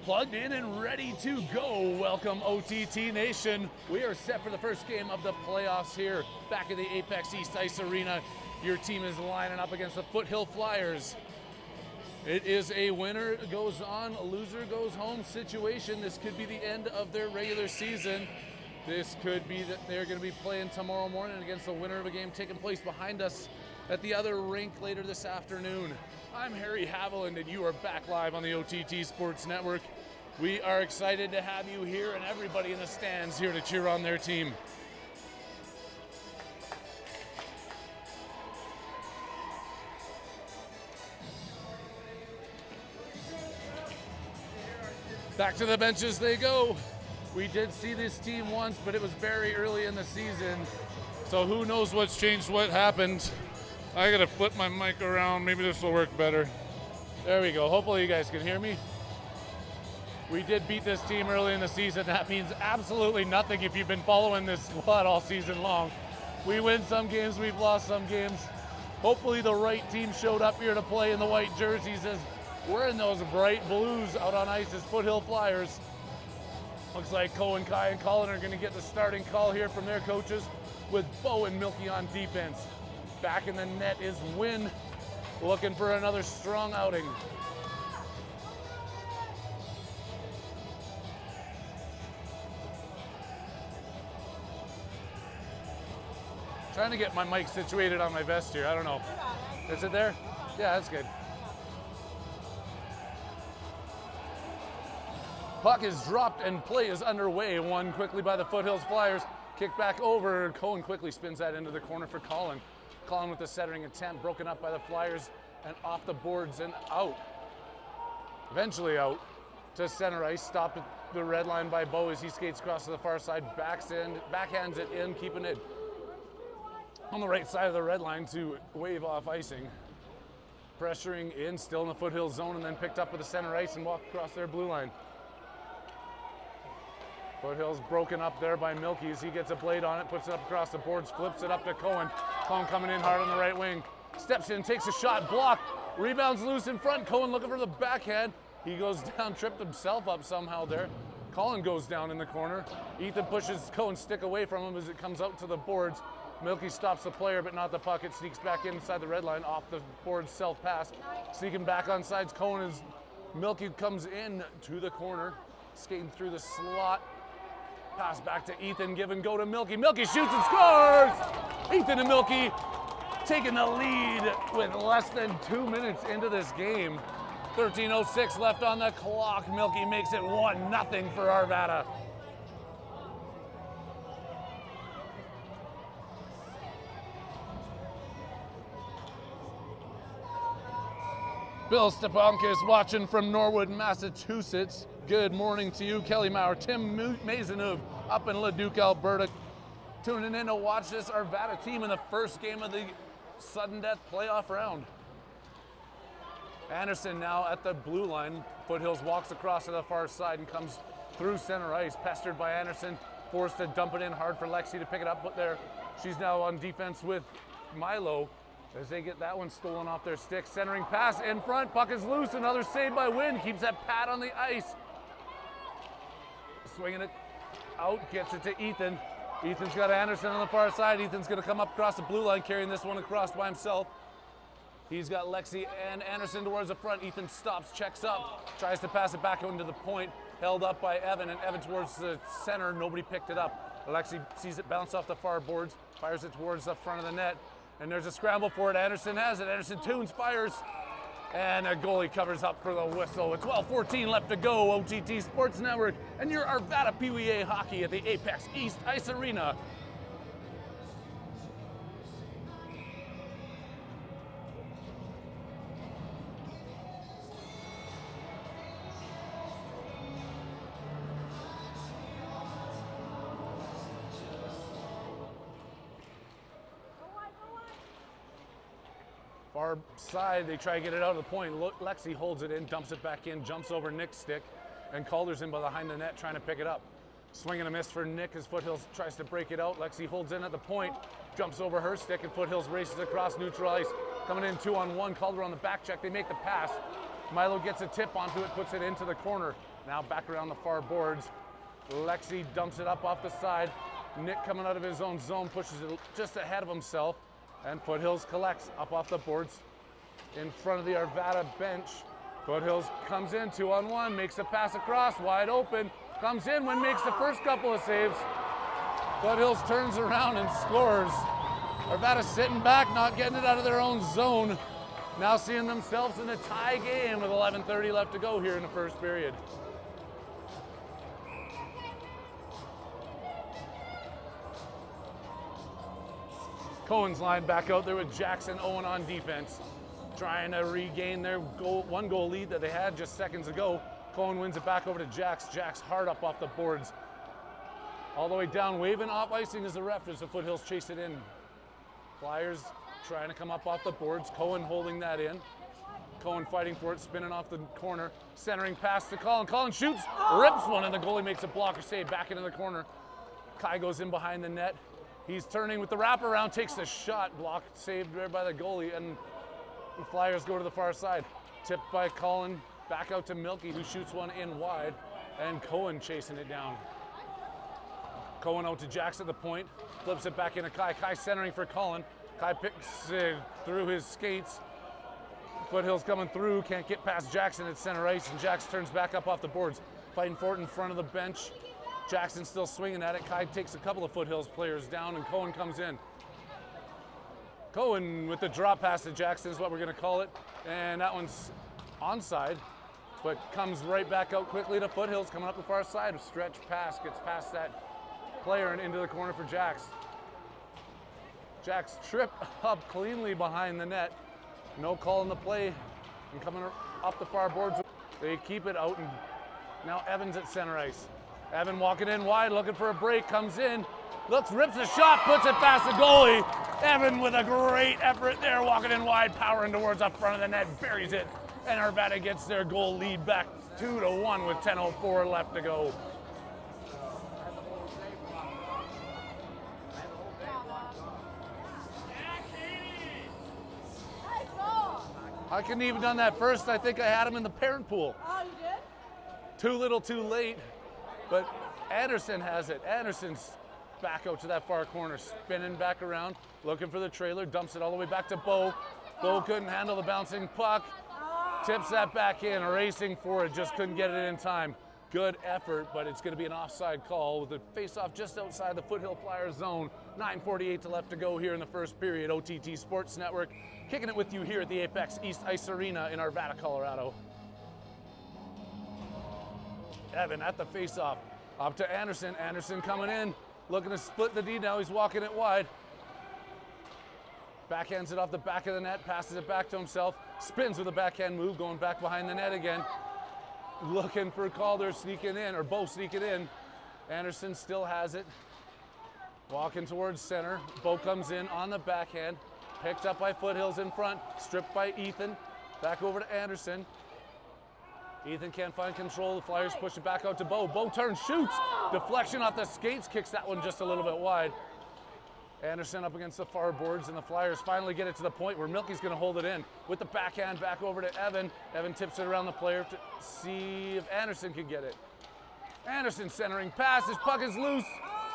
Plugged in and ready to go. Welcome, OTT Nation. We are set for the first game of the playoffs here back at the Apex East Ice Arena. Your team is lining up against the Foothills Flyers. It is a winner goes on, a loser goes home situation. This could be the end of their regular season. This could be that they're going to be playing tomorrow morning against the winner of a game taking place behind us at the other rink later this afternoon. I'm Harry Haviland, and you are back live on the OTT Sports Network. We are excited to have you here and everybody in the stands here to cheer on their team. Back to the benches they go. We did see this team once, but it was very early in the season. So who knows what's changed, what happened. I gotta flip my mic around. Maybe this will work better. There we go. Hopefully you guys can hear me. We did beat this team early in the season. That means absolutely nothing if you've been following this squad all season long. We win some games, we've lost some games. Hopefully the right team showed up here to play in the white jerseys as we're in those bright blues out on ice as Foothills Flyers. Looks like Cohen, Kai, and Colin are gonna get the starting call here from their coaches with Bo and Milky on defense. Back in the net is Wynn, looking for another strong outing. Trying to get my mic situated on my vest here, I don't know. Is it there? Yeah, that's good. Puck is dropped and play is underway. Won quickly by the Foothills Flyers. Kick back over. Cohen quickly spins that into the corner for Colin. Colin with the centering attempt, broken up by the Flyers and off the boards and out. Eventually out to center ice. Stopped at the red line by Bo as he skates across to the far side. Backhands it in, keeping it on the right side of the red line to wave off icing. Pressuring in, still in the Foothills zone, and then picked up with the center ice and walked across their blue line. Foothills broken up there by Milky as he gets a blade on it, puts it up across the boards, flips it up to Cohen. Cohen coming in hard on the right wing. Steps in, takes a shot, blocked, rebounds loose in front. Cohen looking for the backhand. He goes down, tripped himself up somehow there. Colin goes down in the corner. Ethan pushes Cohen's stick away from him as it comes out to the boards. Milky stops the player, but not the puck. It sneaks back inside the red line off the boards, self-pass. Sneaking back on sides, Cohen is, Milky comes in to the corner, skating through the slot. Pass back to Ethan, give and go to Milky. Milky shoots and scores! Ethan and Milky taking the lead with less than 2 minutes into this game. 13:06 left on the clock. Milky makes it 1-0 for Arvada. Bill Stepanka is watching from Norwood, Massachusetts. Good morning to you, Kelly Maurer, Tim Maisonneuve up in Leduc, Alberta. Tuning in to watch this Arvada team in the first game of the sudden death playoff round. Anderson now at the blue line. Foothills walks across to the far side and comes through center ice. Pestered by Anderson, forced to dump it in hard for Lexi to pick it up, but there she's now on defense with Milo as they get that one stolen off their stick. Centering pass in front, puck is loose, another save by Wynn, keeps that pad on the ice. Swinging it out, gets it to Ethan. Ethan's got Anderson on the far side. Ethan's gonna come up across the blue line, carrying this one across by himself. He's got Lexi and Anderson towards the front. Ethan stops, checks up, tries to pass it back into the point. Held up by Evan, and Evan towards the center. Nobody picked it up. Lexi sees it bounce off the far boards, fires it towards the front of the net, and there's a scramble for it. Anderson has it. Anderson tunes, fires, and a goalie covers up for the whistle. With 12:14 left to go, OTT Sports Network, and your Arvada PWA hockey at the Apex East Ice Arena. Far side, they try to get it out of the point. Lexi holds it in, dumps it back in, jumps over Nick's stick, and Calder's in behind the net trying to pick it up. Swing and a miss for Nick as Foothills tries to break it out. Lexi holds in at the point, jumps over her stick, and Foothills races across neutral ice. Coming in 2-on-1, Calder on the back check, they make the pass. Milo gets a tip onto it, puts it into the corner. Now back around the far boards. Lexi dumps it up off the side. Nick coming out of his own zone, pushes it just ahead of himself. And Foothills collects up off the boards in front of the Arvada bench. Foothills comes in 2-on-1, makes a pass across, wide open. Comes in when makes the first couple of saves. Foothills turns around and scores. Arvada sitting back, not getting it out of their own zone. Now seeing themselves in a tie game with 11:30 left to go here in the first period. Cohen's line back out there with Jackson Owen on defense, trying to regain their one goal lead that they had just seconds ago. Cohen wins it back over to Jax. Jax hard up off the boards. All the way down, waving off icing as the ref as the Foothills chase it in. Flyers trying to come up off the boards. Cohen holding that in. Cohen fighting for it, spinning off the corner. Centering pass to Colin. Colin shoots, rips one, and the goalie makes a blocker save back into the corner. Kai goes in behind the net. He's turning with the wraparound, takes the shot, blocked, saved there by the goalie, and the Flyers go to the far side. Tipped by Colin, back out to Milky, who shoots one in wide, and Cohen chasing it down. Cohen out to Jax at the point, flips it back into Kai. Kai centering for Colin. Kai picks it through his skates. Foothills coming through, can't get past Jackson at center ice, and Jax turns back up off the boards, fighting for it in front of the bench. Jackson still swinging at it. Kai takes a couple of Foothills players down, and Cohen comes in. Cohen with the drop pass to Jackson is what we're going to call it, and that one's onside, but comes right back out quickly to Foothills coming up the far side. A stretch pass gets past that player and into the corner for Jax. Jax tripped up cleanly behind the net. No call in the play, and coming up the far boards, they keep it out, and now Evans at center ice. Evan walking in wide, looking for a break, comes in, looks, rips a shot, puts it past the goalie. Evan with a great effort there, walking in wide, powering towards up front of the net, buries it, and Arvada gets their goal lead back 2-1 with 10:04 left to go. I couldn't even done that first. I think I had him in the parent pool. Oh, you did? Too little, too late. But Anderson has it. Anderson's back out to that far corner, spinning back around, looking for the trailer, dumps it all the way back to Bo. Bo couldn't handle the bouncing puck, tips that back in, racing for it, just couldn't get it in time. Good effort, but it's going to be an offside call with the face-off just outside the Foothill Flyers zone. 9:48 left to go here in the first period. OTT Sports Network kicking it with you here at the Apex East Ice Arena in Arvada, Colorado. Evan at the face-off, up to Anderson. Anderson coming in, looking to split the D now. He's walking it wide. Backhands it off the back of the net, passes it back to himself, spins with a backhand move, going back behind the net again. Looking for Calder sneaking in, or Bo sneaking in. Anderson still has it. Walking towards center. Bo comes in on the backhand. Picked up by Foothills in front. Stripped by Ethan. Back over to Anderson. Ethan can't find control. The Flyers push it back out to Bo. Bo turns, shoots. Deflection off the skates, kicks that one just a little bit wide. Anderson up against the far boards, and the Flyers finally get it to the point where Milky's going to hold it in. With the backhand back over to Evan. Evan tips it around the player to see if Anderson can get it. Anderson centering pass, his puck is loose.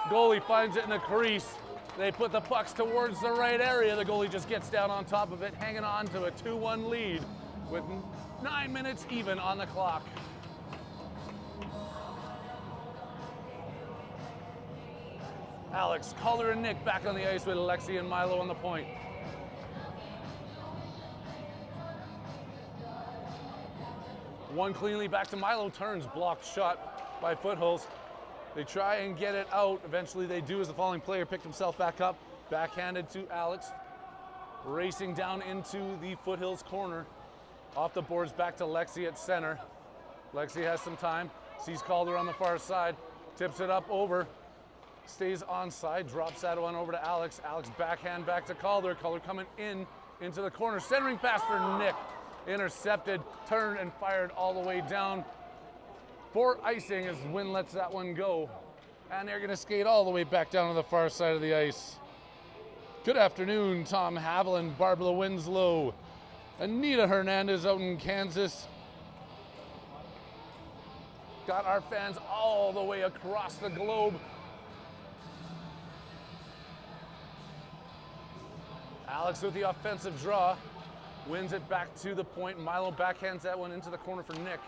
Goalie finds it in the crease. They put the pucks towards the right area. The goalie just gets down on top of it, hanging on to a 2-1 lead with 9 minutes even on the clock. Alex, Calder, and Nick back on the ice with Alexi and Milo on the point. One cleanly back to Milo, turns, blocked shot by Foothills. They try and get it out. Eventually they do as the falling player picked himself back up. Backhanded to Alex. Racing down into the Foothills corner. Off the boards back to Lexi at center. Lexi has some time. Sees Calder on the far side. Tips it up over. Stays onside. Drops that one over to Alex. Alex backhand back to Calder. Calder coming in into the corner. Centering pass for Nick. Intercepted. Turned and fired all the way down. For icing as Wynn lets that one go. And they're going to skate all the way back down to the far side of the ice. Good afternoon, Tom Haviland, Barbara Winslow, Anita Hernandez out in Kansas. got our fans all the way across the globe. Alex with the offensive draw, wins it back to the point. Milo backhands that one into the corner for Nick.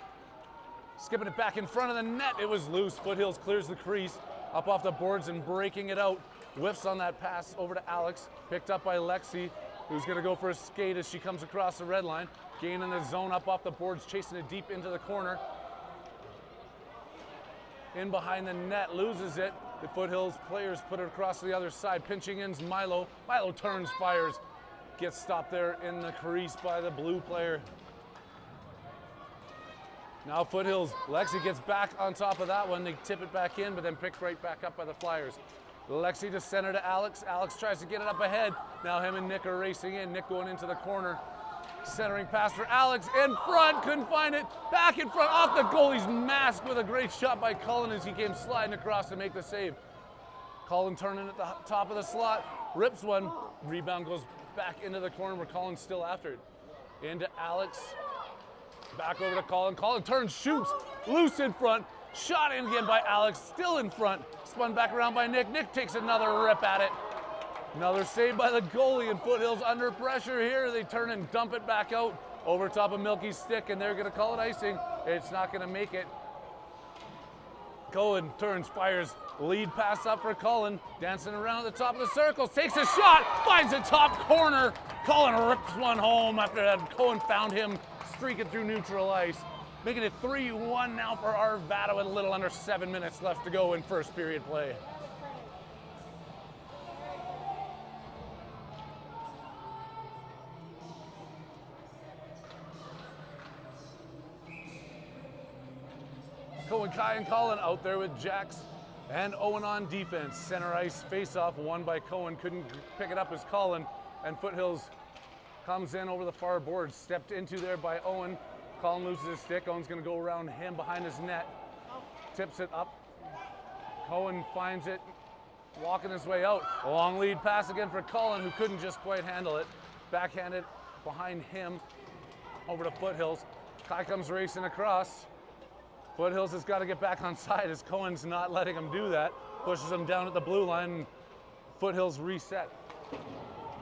Skipping it back in front of the net, it was loose. Foothills clears the crease, up off the boards and breaking it out. Whiffs on that pass over to Alex, picked up by Lexi, who's gonna go for a skate as she comes across the red line. Gaining the zone up off the boards, chasing it deep into the corner. In behind the net, loses it. The Foothills players put it across to the other side. Pinching in's Milo. Milo turns, fires. Gets stopped there in the crease by the blue player. Now Foothills, Lexi gets back on top of that one. They tip it back in, but then picked right back up by the Flyers. Lexi to center to Alex. Alex tries to get it up ahead. Now him and Nick are racing in. Nick going into the corner. Centering pass for Alex, in front, couldn't find it. Back in front, off the goalie's mask with a great shot by Cullen as he came sliding across to make the save. Cullen turning at the top of the slot, rips one. Rebound goes back into the corner where Cullen's still after it. Into Alex, back over to Cullen. Cullen turns, shoots, loose in front. Shot in again by Alex, still in front. Spun back around by Nick. Nick takes another rip at it. Another save by the goalie, and Foothills under pressure here. They turn and dump it back out over top of Milky's stick, and they're going to call it icing. It's not going to make it. Cohen turns, fires, lead pass up for Cullen. Dancing around at the top of the circle, takes a shot, finds the top corner. Cullen rips one home after that. Cohen found him streaking through neutral ice. Making it 3-1 now for Arvada with a little under 7 minutes left to go in first period play. Cohen, Kai, and Colin out there with Jax and Owen on defense. Center ice face-off won by Cohen. Couldn't pick it up as Colin. And Foothills comes in over the far board. Stepped into there by Owen. Colin loses his stick. Owen's going to go around him behind his net. Tips it up. Cohen finds it. Walking his way out. A long lead pass again for Colin, who couldn't just quite handle it. Backhanded behind him over to Foothills. Kai comes racing across. Foothills has got to get back on side as Cohen's not letting him do that. Pushes him down at the blue line, and Foothills reset.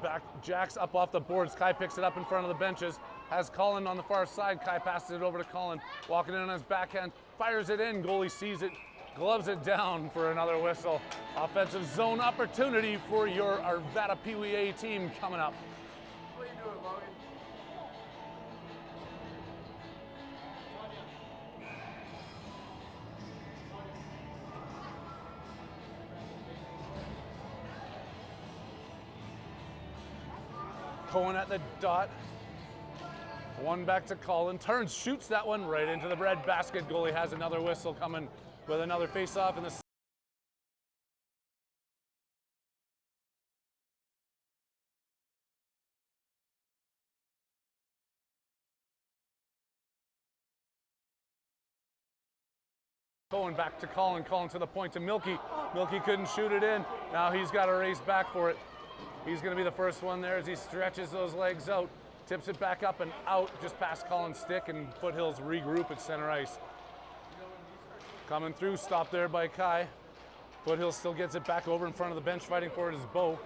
Back, Jax up off the boards. Kai picks it up in front of the benches. Has Colin on the far side. Kai passes it over to Colin. Walking in on his backhand. Fires it in. Goalie sees it. Gloves it down for another whistle. Offensive zone opportunity for your Arvada Pee Wee A team coming up. What are you doing, Logan? Cohen at the dot. One back to Colin. Turns, shoots that one right into the red basket. Goalie has another whistle coming with another face-off in the Cohen back to Colin. Colin to the point to Milky. Milky couldn't shoot it in. Now he's got to race back for it. He's going to be the first one there as he stretches those legs out. Tips it back up and out just past Colin's stick, and Foothills regroup at center ice. Coming through, stopped there by Kai. Foothills still gets it back over in front of the bench, fighting for it is Bo.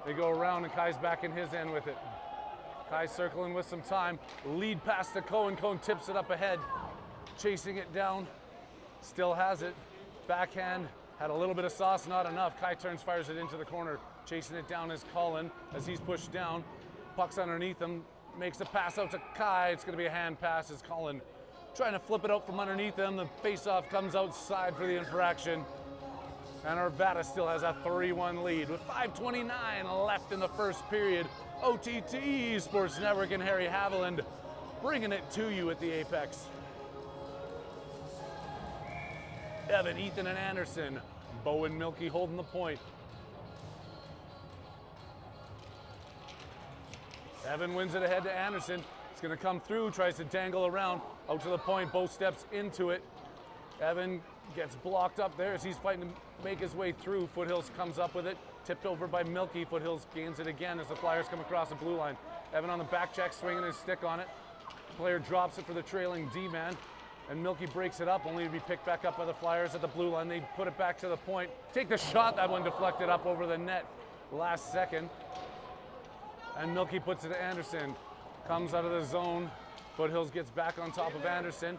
They go around and Kai's back in his end with it. Kai circling with some time. Lead pass to Cohen. Cohen tips it up ahead. Chasing it down. Still has it. Backhand. Had a little bit of sauce, not enough. Kai turns, fires it into the corner. Chasing it down is Colin as he's pushed down. Puck's underneath him. Makes the pass out to Kai. It's going to be a hand pass as Colin trying to flip it out from underneath him. The face-off comes outside for the infraction. And Arvada still has a 3-1 lead with 5:29 left in the first period. OTT Sports Network and Harry Haviland bringing it to you at the Apex. Evan, Ethan, and Anderson. Bo and Milky holding the point. Evan wins it ahead to Anderson. It's going to come through, tries to dangle around. Out to the point, Bo steps into it. Evan gets blocked up there as he's fighting to make his way through. Foothills comes up with it. Tipped over by Milky. Foothills gains it again as the Flyers come across the blue line. Evan on the back check, swinging his stick on it. The player drops it for the trailing D-man. And Milky breaks it up, only to be picked back up by the Flyers at the blue line. They put it back to the point. Take the shot, that one deflected up over the net last second. And Milky puts it to Anderson. Comes out of the zone. Foothills gets back on top of Anderson.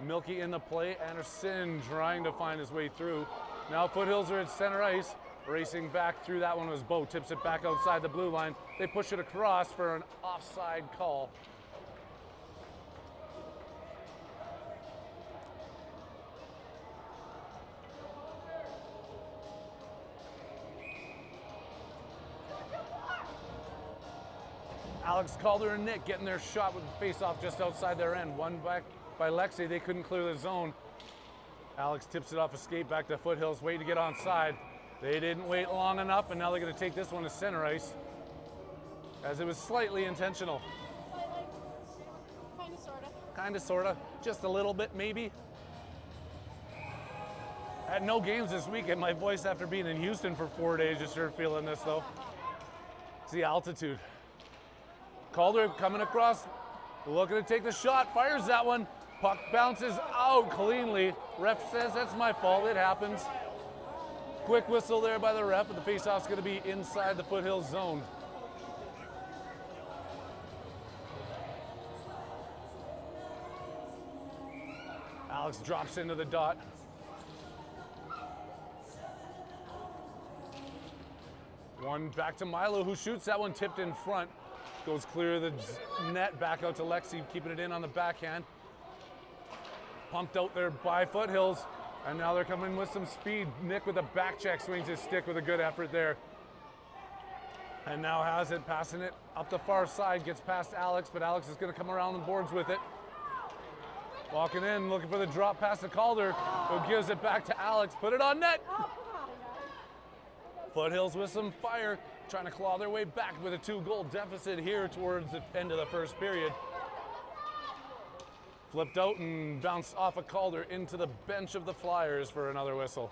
Milky in the play. Anderson trying to find his way through. Now Foothills are at center ice. Racing back through that one was Bo. Tips it back outside the blue line. They push it across for an offside call. Alex Calder and Nick getting their shot with the face-off just outside their end. One back by Lexi. They couldn't clear the zone. Alex tips it off a skate back to Foothills, waiting to get onside. They didn't wait long enough, and now they're going to take this one to center ice, as it was slightly intentional. Kind of, sort of. Kind of, sort of. Just a little bit, maybe. Had no games this weekend. My voice after being in Houston for 4 days, just started feeling this, though. It's the altitude. Calder coming across, looking to take the shot, fires that one. Puck bounces out cleanly. Ref says that's my fault, it happens. Quick whistle there by the ref, but the faceoff's gonna be inside the Foothills zone. Alex drops into the dot. One back to Milo, who shoots that one tipped in front. Goes clear of the net, back out to Lexi, keeping it in on the backhand. Pumped out there by Foothills, and now they're coming with some speed. Nick with a back check swings his stick with a good effort there. And now has it, passing it up the far side, gets past Alex, but Alex is gonna come around the boards with it. Walking in, looking for the drop pass to Calder, who gives it back to Alex, put it on net. Foothills with some fire, trying to claw their way back with a 2-goal deficit here towards the end of the first period. Flipped out and bounced off a Calder into the bench of the Flyers for another whistle.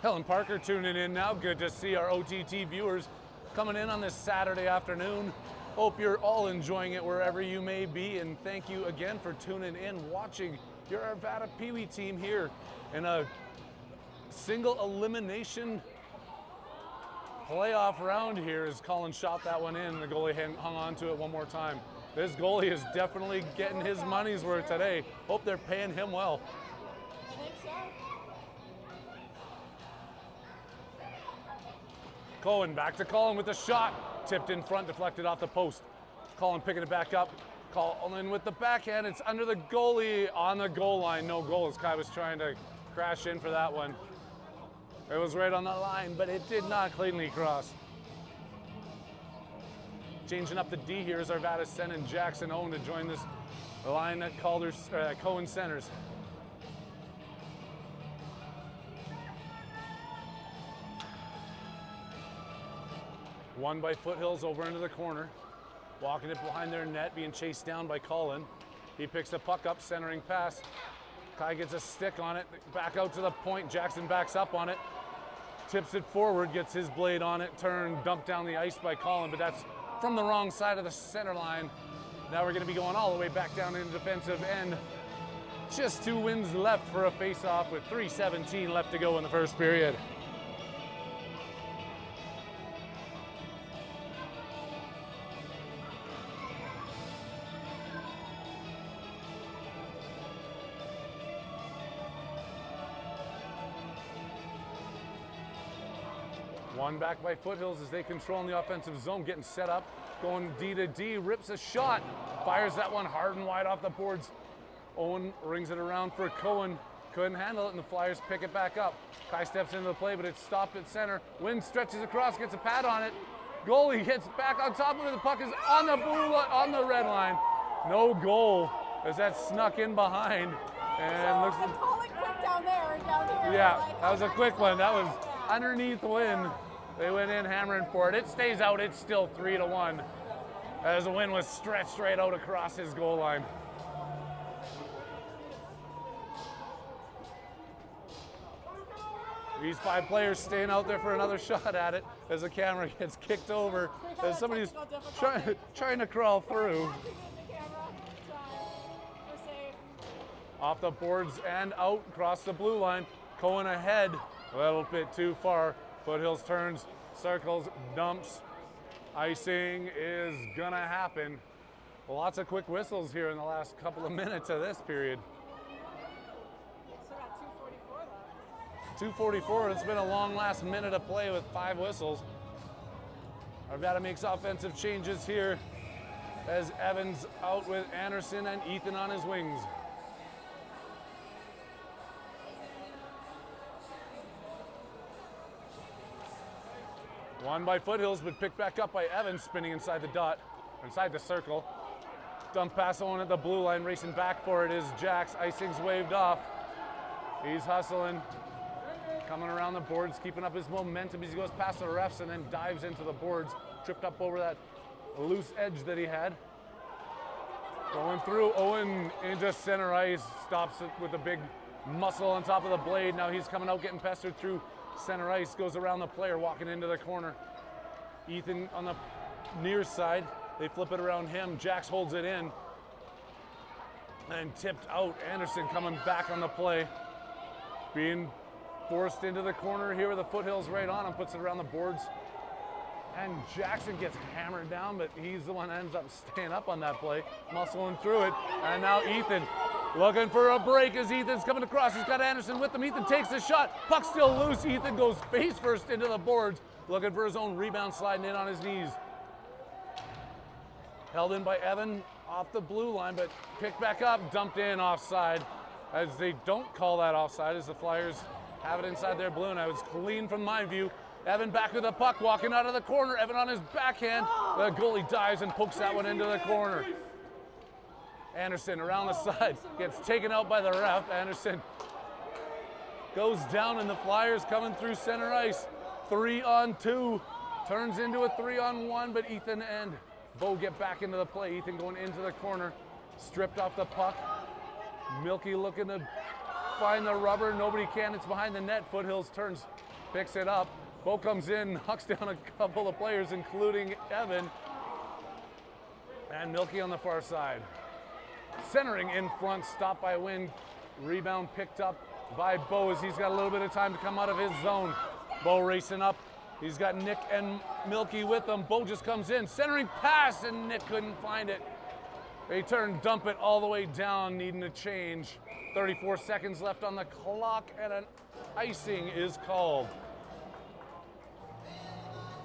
Helen Parker tuning in now. Good to see our OTT viewers coming in on this Saturday afternoon. Hope you're all enjoying it wherever you may be, and thank you again for tuning in, watching your Arvada Pee Wee team here in a single elimination playoff round here as Colin shot that one in. The goalie hung on to it one more time. This goalie is definitely getting his money's worth today. Hope they're paying him well. I think so. Cohen back to Colin with the shot. Tipped in front, deflected off the post. Colin picking it back up. Colin with the backhand. It's under the goalie on the goal line. No goal as Kai was trying to crash in for that one. It was right on the line, but it did not cleanly cross. Changing up the D here is Arvada sending Jackson Owen to join this line that Cohen centers. One by Foothills over into the corner. Walking it behind their net, being chased down by Colin. He picks the puck up, centering pass. Kai gets a stick on it, back out to the point. Jackson backs up on it, tips it forward, gets his blade on it, turned, dumped down the ice by Colin, but that's from the wrong side of the center line. Now we're gonna be going all the way back down in the defensive end. Just 2 wins left for a face-off with 3:17 left to go in the first period. One back by Foothills as they control in the offensive zone, getting set up, going D to D, rips a shot, fires that one hard and wide off the boards. Owen rings it around for Cohen, couldn't handle it, and the Flyers pick it back up. Kai steps into the play, but it's stopped at center. Wynn stretches across, gets a pad on it. Goalie gets back on top of it, the puck is on the blue line, on the red line. No goal as that snuck in behind. And looks like call it quick down there and down here. yeah, like, that was a quick one. That was underneath Wynn. They went in hammering for it. It stays out. It's still 3-1 as Wynn was stretched right out across his goal line. These 5 players staying out there for another shot at it as the camera gets kicked over as somebody's trying to crawl through. Off the boards and out across the blue line. Cohen ahead, a little bit too far. Foothills turns, circles, dumps. Icing is gonna happen. Lots of quick whistles here in the last couple of minutes of this period. So got 2:44 left. 2:44, it's been a long last minute of play with 5 whistles. Arvada makes offensive changes here as Evans out with Anderson and Ethan on his wings. Won by Foothills, but picked back up by Evans, spinning inside the dot, inside the circle. Dump pass on at the blue line, racing back for it is Jax. Icing's waved off. He's hustling, coming around the boards, keeping up his momentum as he goes past the refs and then dives into the boards. Tripped up over that loose edge that he had. Going through, Owen into center ice, stops it with a big muscle on top of the blade. Now he's coming out, getting pestered through center ice, goes around the player, walking into the corner. Ethan on the near side, they flip it around him. Jax holds it in and tipped out. Anderson coming back on the play, being forced into the corner here with the Foothills right on him, puts it around the boards. And Jackson gets hammered down, but he's the one that ends up staying up on that play, muscling through it. And now Ethan looking for a break as Ethan's coming across. He's got Anderson with him. Ethan takes the shot. Puck still loose. Ethan goes face first into the boards, looking for his own rebound, sliding in on his knees. Held in by Evan off the blue line, but picked back up, dumped in offside. As they don't call that offside, as the Flyers have it inside their blue, and I was clean from my view. Evan back with the puck, walking out of the corner. Evan on his backhand. The goalie dives and pokes that one into the corner. Anderson around the side, gets taken out by the ref. Anderson goes down and the Flyers coming through center ice. 3-on-2, turns into a 3-on-1, but Ethan and Bo get back into the play. Ethan going into the corner, stripped off the puck. Milky looking to find the rubber, nobody can, it's behind the net. Foothills turns, picks it up. Bo comes in, knocks down a couple of players, including Evan. And Milky on the far side. Centering in front, stopped by Wynn. Rebound picked up by Bo as he's got a little bit of time to come out of his zone. Bo racing up. He's got Nick and Milky with him. Bo just comes in, centering pass, and Nick couldn't find it. They turn, dump it all the way down, needing a change. 34 seconds left on the clock, and an icing is called.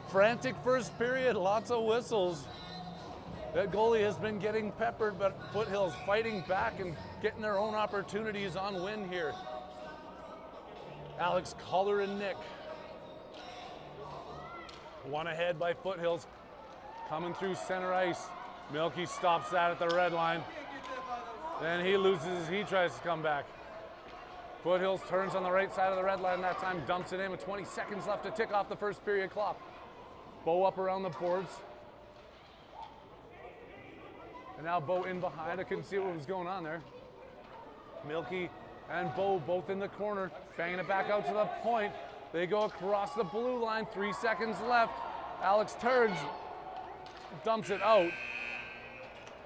Frantic first period, lots of whistles. That goalie has been getting peppered, but Foothills fighting back and getting their own opportunities on win here. Alex, Collar, and Nick. One ahead by Foothills, coming through center ice. Milky stops that at the red line. Then he loses, he tries to come back. Foothills turns on the right side of the red line that time, dumps it in with 20 seconds left to tick off the first period clock. Bo up around the boards. And now Bo in behind. I couldn't see what was going on there. Milky and Bo both in the corner, banging it back out to the point. They go across the blue line, 3 seconds left. Alex turns, dumps it out,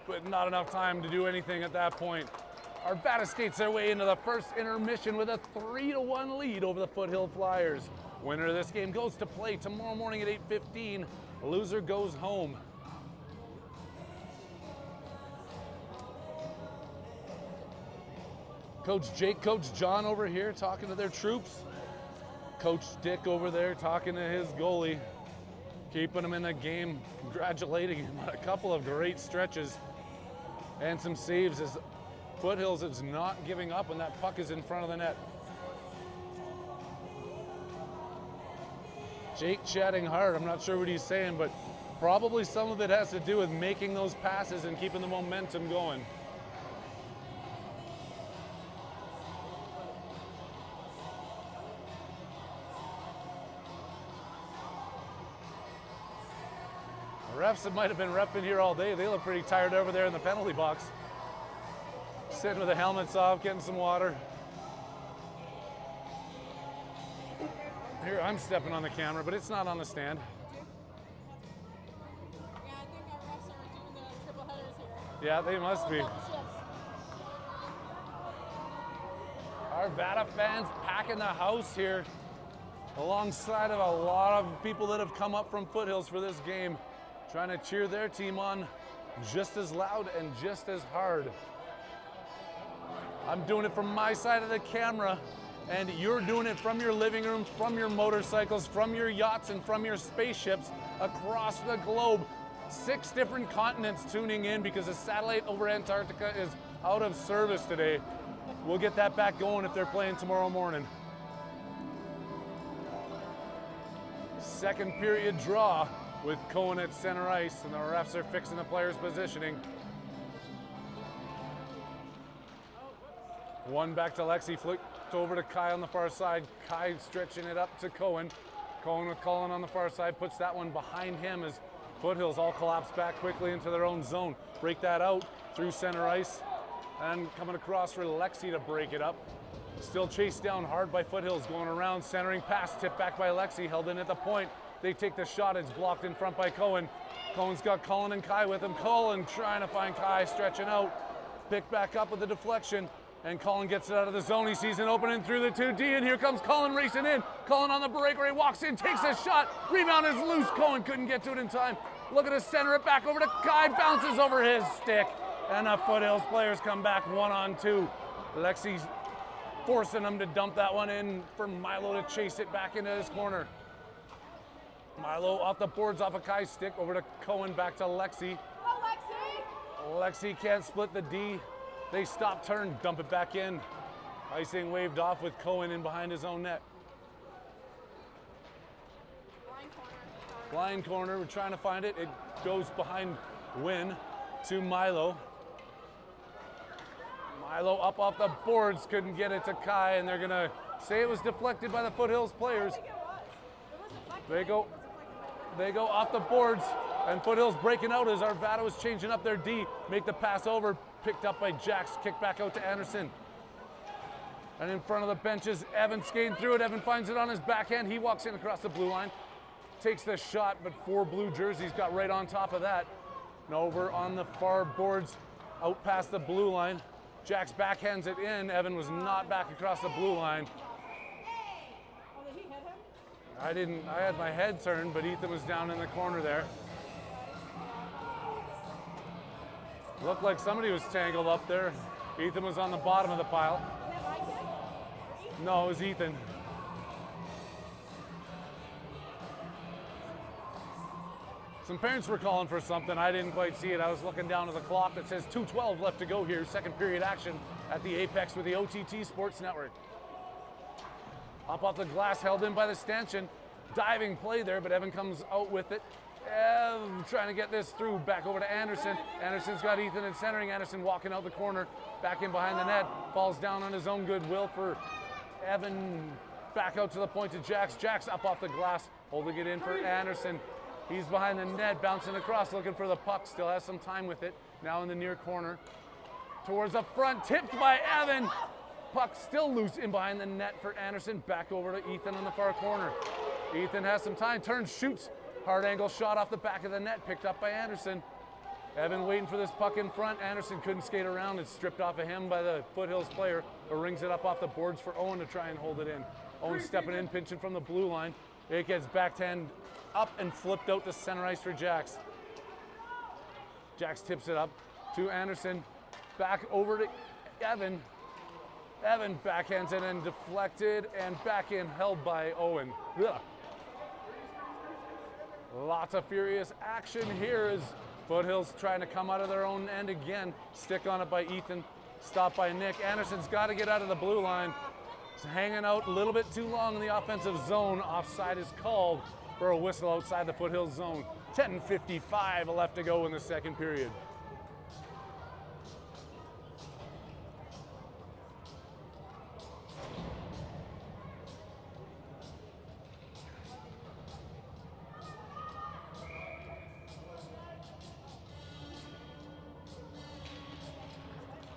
but not enough time to do anything at that point. Arvada skates their way into the first intermission with a 3-1 lead over the Foothill Flyers. Winner of this game goes to play tomorrow morning at 8:15. Loser goes home. Coach Jake, Coach John over here talking to their troops. Coach Dick over there talking to his goalie, keeping him in the game, congratulating him on a couple of great stretches and some saves as Foothills is not giving up when that puck is in front of the net. Jake chatting hard, I'm not sure what he's saying, but probably some of it has to do with making those passes and keeping the momentum going. The refs that might have been repping here all day, they look pretty tired over there in the penalty box. Sitting with the helmets off, getting some water. Here, I'm stepping on the camera, but it's not on the stand. Yeah, I think our refs are doing the triple headers here. Yeah, they must be. Double shifts. Arvada fans packing the house here alongside of a lot of people that have come up from Foothills for this game, trying to cheer their team on just as loud and just as hard. I'm doing it from my side of the camera, and you're doing it from your living room, from your motorcycles, from your yachts, and from your spaceships across the globe. 6 different continents tuning in because the satellite over Antarctica is out of service today. We'll get that back going if they're playing tomorrow morning. Second period draw with Cohen at center ice, and the refs are fixing the players' positioning. One back to Lexi, flicked over to Kai on the far side. Kai stretching it up to Cohen. Cohen with Colin on the far side, puts that one behind him as Foothills all collapse back quickly into their own zone. Break that out through center ice, and coming across for Lexi to break it up. Still chased down hard by Foothills, going around, centering pass, tipped back by Lexi, held in at the point. They take the shot, it's blocked in front by Cohen. Cohen's got Colin and Kai with him. Colin trying to find Kai, stretching out. Picked back up with the deflection, and Colin gets it out of the zone. He sees an opening through the 2D, and here comes Colin racing in. Colin on the breaker, he walks in, takes a shot. Rebound is loose, Cohen couldn't get to it in time. Looking to center it back over to Kai, bounces over his stick. And the Foothills players come back 1-on-2. Lexi's forcing them to dump that one in for Milo to chase it back into his corner. Milo off the boards, off of Kai's stick, over to Cohen, back to Lexi. Oh, Lexi! Lexi can't split the D. They stop, turn, dump it back in. Icing waved off with Cohen in behind his own net. Blind corner. Blind corner, we're trying to find it. It goes behind Wynn to Milo. Milo up off the boards, couldn't get it to Kai, and they're gonna say it was deflected by the Foothills players. They go off the boards, and Foothills breaking out as Arvada was changing up their D. Make the pass over, picked up by Jax, kick back out to Anderson. And in front of the benches, Evan skating through it. Evan finds it on his backhand. He walks in across the blue line, takes the shot, but 4 blue jerseys got right on top of that. And over on the far boards, out past the blue line. Jax backhands it in. Evan was not back across the blue line. Oh, did he hit him? I had my head turned, but Ethan was down in the corner there. Looked like somebody was tangled up there. Ethan was on the bottom of the pile. Was that my kid? No, it was Ethan. Some parents were calling for something. I didn't quite see it. I was looking down at the clock that says 2:12 left to go here. Second period action at the Apex with the OTT Sports Network. Up off the glass, held in by the stanchion. Diving play there, but Evan comes out with it. Ev trying to get this through, back over to Anderson. Anderson's got Ethan in centering. Anderson walking out the corner, back in behind the net. Falls down on his own goodwill for Evan. Back out to the point to Jax. Jax up off the glass, holding it in for Anderson. He's behind the net, bouncing across, looking for the puck. Still has some time with it. Now in the near corner. Towards the front, tipped by Evan. Puck still loose in behind the net for Anderson. Back over to Ethan on the far corner. Ethan has some time, turns, shoots. Hard angle shot off the back of the net, picked up by Anderson. Evan waiting for this puck in front. Anderson couldn't skate around. It's stripped off of him by the Foothills player, or rings it up off the boards for Owen to try and hold it in. Owen stepping in, pinching from the blue line. It gets backhand up and flipped out to center ice for Jax. Jax tips it up to Anderson. Back over to Evan. Evan backhands it and deflected, and back in, held by Owen. Ugh. Lots of furious action here as Foothills trying to come out of their own end again. Stick on it by Ethan, stopped by Nick. Anderson's got to get out of the blue line. He's hanging out a little bit too long in the offensive zone. Offside is called for a whistle outside the Foothills zone. 10:55 left to go in the second period.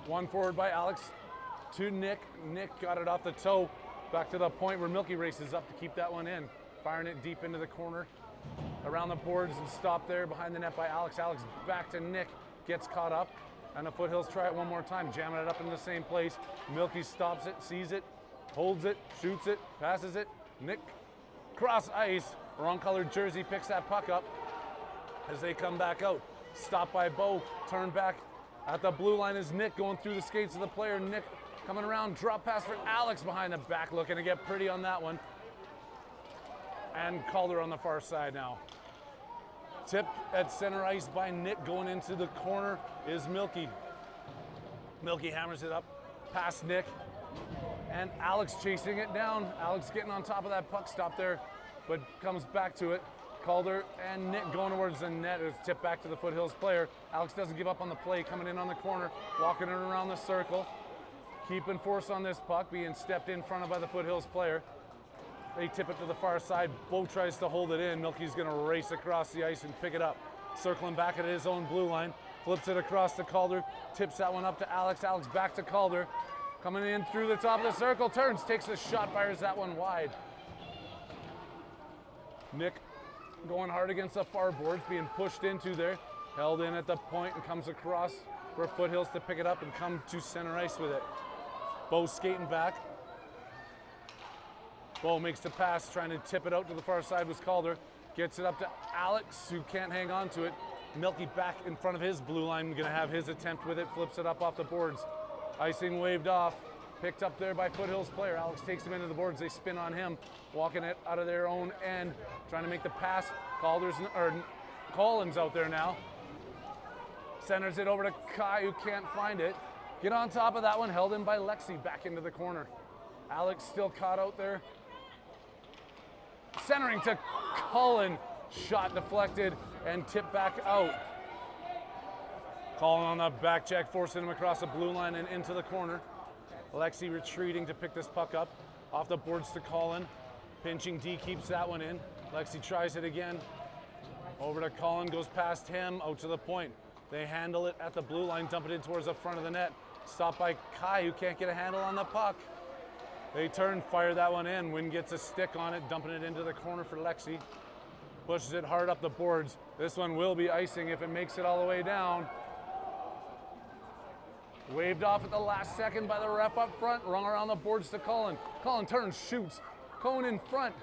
One forward by Alex to Nick. Nick got it off the toe, Back to the point where Milky races up to keep that one in. Firing it deep into the corner. Around the boards and stopped there behind the net by Alex. Alex back to Nick. Gets caught up. And the Foothills try it one more time. Jamming it up in the same place. Milky stops it, sees it, holds it, shoots it, passes it. Nick cross ice. Wrong colored jersey picks that puck up as they come back out. Stopped by Bo. Turn back at the blue line is Nick going through the skates of the player. Nick coming around. Drop pass for Alex behind the back. Looking to get pretty on that one. And Calder on the far side now. Tipped at center ice by Nick. Going into the corner is Milky. Milky hammers it up past Nick. And Alex chasing it down. Alex getting on top of that puck. Stop there, but comes back to it. Calder and Nick going towards the net. It was tipped back to the Foothills player. Alex doesn't give up on the play. Coming in on the corner. Walking it around the circle. Keeping force on this puck. Being stepped in front of by the Foothills player. They tip it to the far side. Bo tries to hold it in. Milky's going to race across the ice and pick it up. Circling back at his own blue line. Flips it across to Calder. Tips that one up to Alex. Alex back to Calder. Coming in through the top of the circle. Turns, takes a shot, fires that one wide. Nick going hard against the far boards. Being pushed into there. Held in at the point and comes across for Foothills to pick it up and come to center ice with it. Bo skating back. Bo makes the pass, trying to tip it out to the far side with Calder. Gets it up to Alex, who can't hang on to it. Milky back in front of his blue line, gonna have his attempt with it, flips it up off the boards. Icing waved off, picked up there by Foothills player. Alex takes him into the boards, they spin on him, walking it out of their own end, trying to make the pass. Collins out there now. Centers it over to Kai, who can't find it. Get on top of that one, held in by Lexi, back into the corner. Alex still caught out there. Centering to Cullen, shot deflected and tipped back out. Cullen on the back check, forcing him across the blue line and into the corner. Lexi retreating to pick this puck up. Off the boards to Cullen. Pinching D keeps that one in. Lexi tries it again. Over to Cullen, goes past him, out to the point. They handle it at the blue line, dump it in towards the front of the net. Stopped by Kai, who can't get a handle on the puck. They turn, fire that one in. Wynn gets a stick on it, dumping it into the corner for Lexi. Pushes it hard up the boards. This one will be icing if it makes it all the way down. Waved off at the last second by the ref up front. Rung around the boards to Cullen. Cullen turns, shoots. Cohen in front.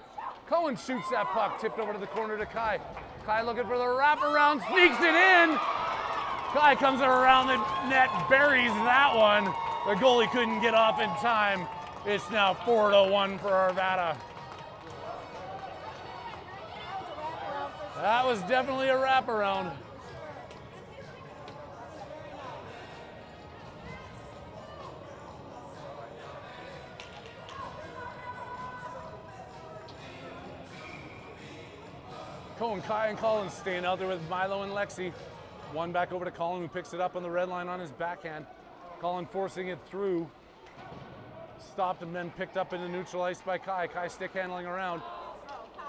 Cohen shoots that puck, tipped over to the corner to Kai. Kai looking for the wraparound, sneaks it in. Kai comes around the net, buries that one. The goalie couldn't get off in time. It's now 4-1 for Arvada. That was definitely a wraparound. Cohen, Kai, and Collins staying out there with Milo and Lexi. One back over to Colin, who picks it up on the red line on his backhand. Colin forcing it through. Stopped and then picked up into neutral ice by Kai. Kai stick handling around.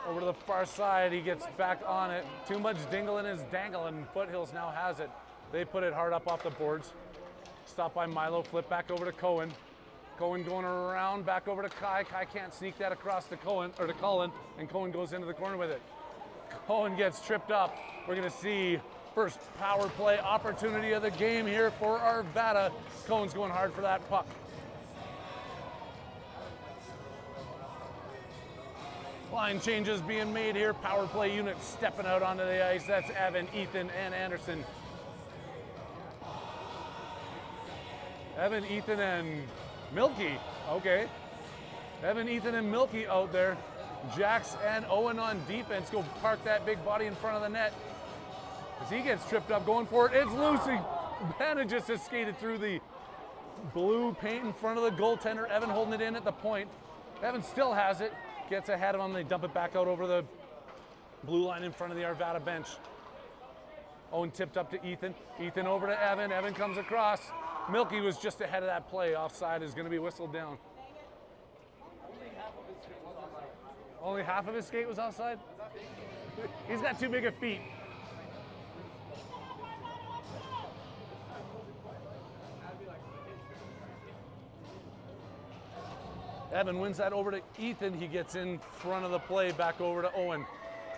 Over to the far side, he gets back on it. Too much dingling is dangling, and Foothills now has it. They put it hard up off the boards. Stopped by Milo, flip back over to Cohen. Cohen going around, back over to Kai. Kai can't sneak that across to Cohen, or to Cullen, and Cohen goes into the corner with it. Cohen gets tripped up. We're gonna see first power play opportunity of the game here for Arvada. Cohen's going hard for that puck. Line changes being made here. Power play unit stepping out onto the ice. That's Evan, Ethan, and Anderson. Evan, Ethan, and Milky. Okay. Evan, Ethan, and Milky out there. Jax and Owen on defense. Go park that big body in front of the net. As he gets tripped up, going for it. It's Lucy. Manages to skate it through the blue paint in front of the goaltender. Evan holding it in at the point. Evan still has it. Gets ahead of him. They dump it back out over the blue line in front of the Arvada bench. Owen tipped up to Ethan. Ethan over to Evan. Evan comes across. Milky was just ahead of that play. Offside is going to be whistled down. Only half of his skate was outside? He's got too big of feet. Evan wins that over to Ethan. He gets in front of the play, back over to Owen.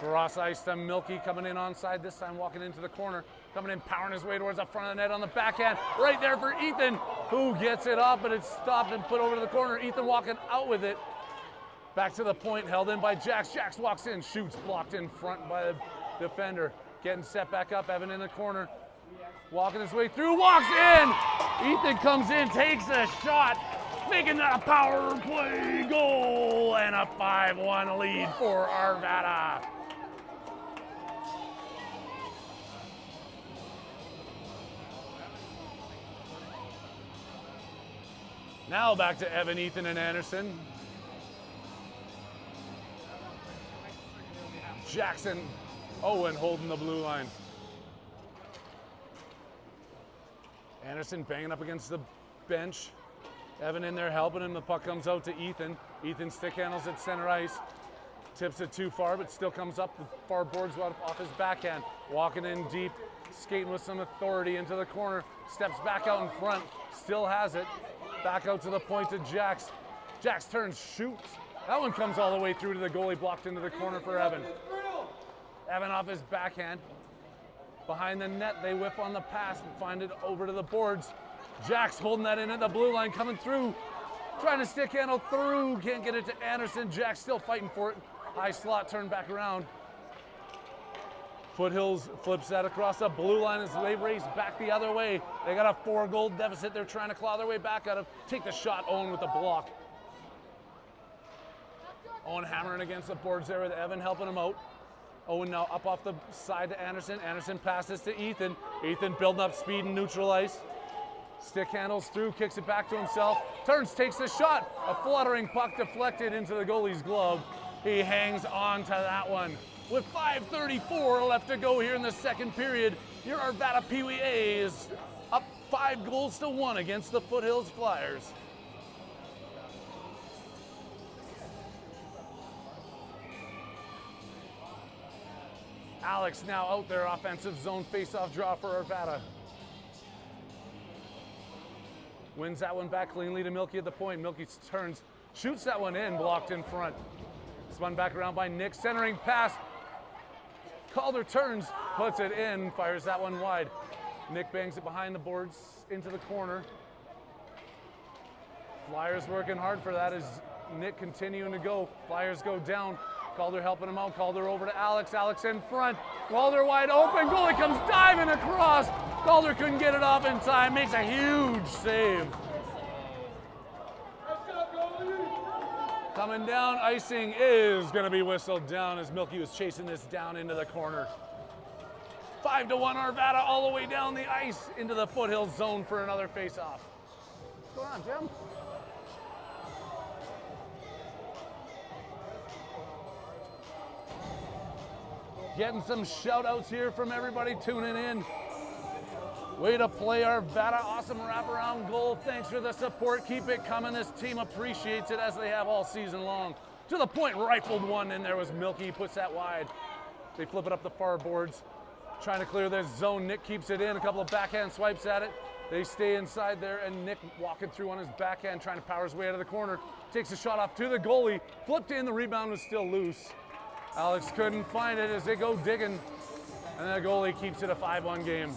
Cross ice to Milky, coming in onside this time, walking into the corner. Coming in, powering his way towards the front of the net on the backhand. Right there for Ethan, who gets it up, but it's stopped and put over to the corner. Ethan walking out with it. Back to the point, held in by Jax. Jax walks in, shoots, blocked in front by the defender. Getting set back up, Evan in the corner. Walking his way through, walks in! Ethan comes in, takes a shot, making that a power play goal, and a 5-1 lead for Arvada. Now back to Evan, Ethan, and Anderson. Jackson, Owen holding the blue line. Anderson banging up against the bench. Evan in there helping him. The puck comes out to Ethan. Ethan stick handles at center ice. Tips it too far, but still comes up. The far boards off his backhand. Walking in deep, skating with some authority into the corner. Steps back out in front. Still has it. Back out to the point to Jax. Jax turns, shoots. That one comes all the way through to the goalie, blocked into the corner for Evan. Evan off his backhand. Behind the net, they whip on the pass and find it over to the boards. Jax holding that in at the blue line, coming through. Trying to stick handle through, can't get it to Anderson. Jax still fighting for it. High slot, turn back around. Foothills flips that across the blue line as they race back the other way. They got a 4-goal deficit they're trying to claw their way back out of. Take the shot, Owen with the block. Owen hammering against the boards there with Evan helping him out. Owen now up off the side to Anderson. Anderson passes to Ethan. Ethan building up speed and neutral ice. Stick handles through, kicks it back to himself. Turns, takes the shot. A fluttering puck deflected into the goalie's glove. He hangs on to that one. With 5:34 left to go here in the second period, your Arvada Pee Wee A is up 5-1 against the Foothills Flyers. Alex now out there, offensive zone face-off draw for Arvada. Wins that one back cleanly to Milky at the point. Milky turns, shoots that one in, blocked in front. Spun back around by Nick, centering pass. Calder turns, puts it in, fires that one wide. Nick bangs it behind the boards into the corner. Flyers working hard for that as Nick continuing to go. Flyers go down. Calder helping him out. Calder over to Alex. Alex in front. Calder wide open. Goalie comes diving across. Calder couldn't get it off in time. Makes a huge save. Coming down, icing is going to be whistled down as Milky was chasing this down into the corner. 5-1 Arvada all the way down the ice into the Foothills zone for another face-off. What's going on, Jim? Getting some shout-outs here from everybody tuning in. Way to play, Arvada. Awesome wraparound goal. Thanks for the support. Keep it coming. This team appreciates it as they have all season long. To the point, rifled one in there was Milky. Puts that wide. They flip it up the far boards. Trying to clear this zone. Nick keeps it in. A couple of backhand swipes at it. They stay inside there, and Nick walking through on his backhand, trying to power his way out of the corner. Takes a shot off to the goalie. Flipped in. The rebound was still loose. Alex couldn't find it as they go digging, and the goalie keeps it a 5-1 game.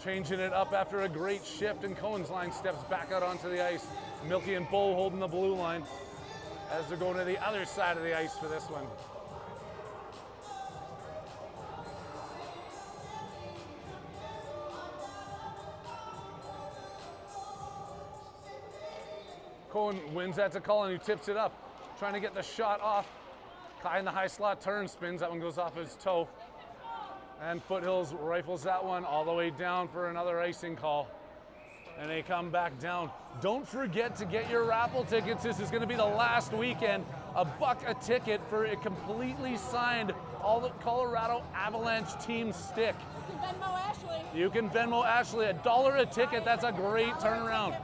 Changing it up after a great shift, and Cohen's line steps back out onto the ice. Milky and Bull holding the blue line as they're going to the other side of the ice for this one. Cohen wins that to Colin, who tips it up. Trying to get the shot off. Kai in the high slot, turn, spins. That one goes off his toe. And Foothills rifles that one all the way down for another icing call. And they come back down. Don't forget to get your raffle tickets. This is going to be the last weekend. $1 a ticket for a completely signed all the Colorado Avalanche team stick. You can Venmo Ashley. You can Venmo Ashley. $1 a ticket. That's a great turnaround.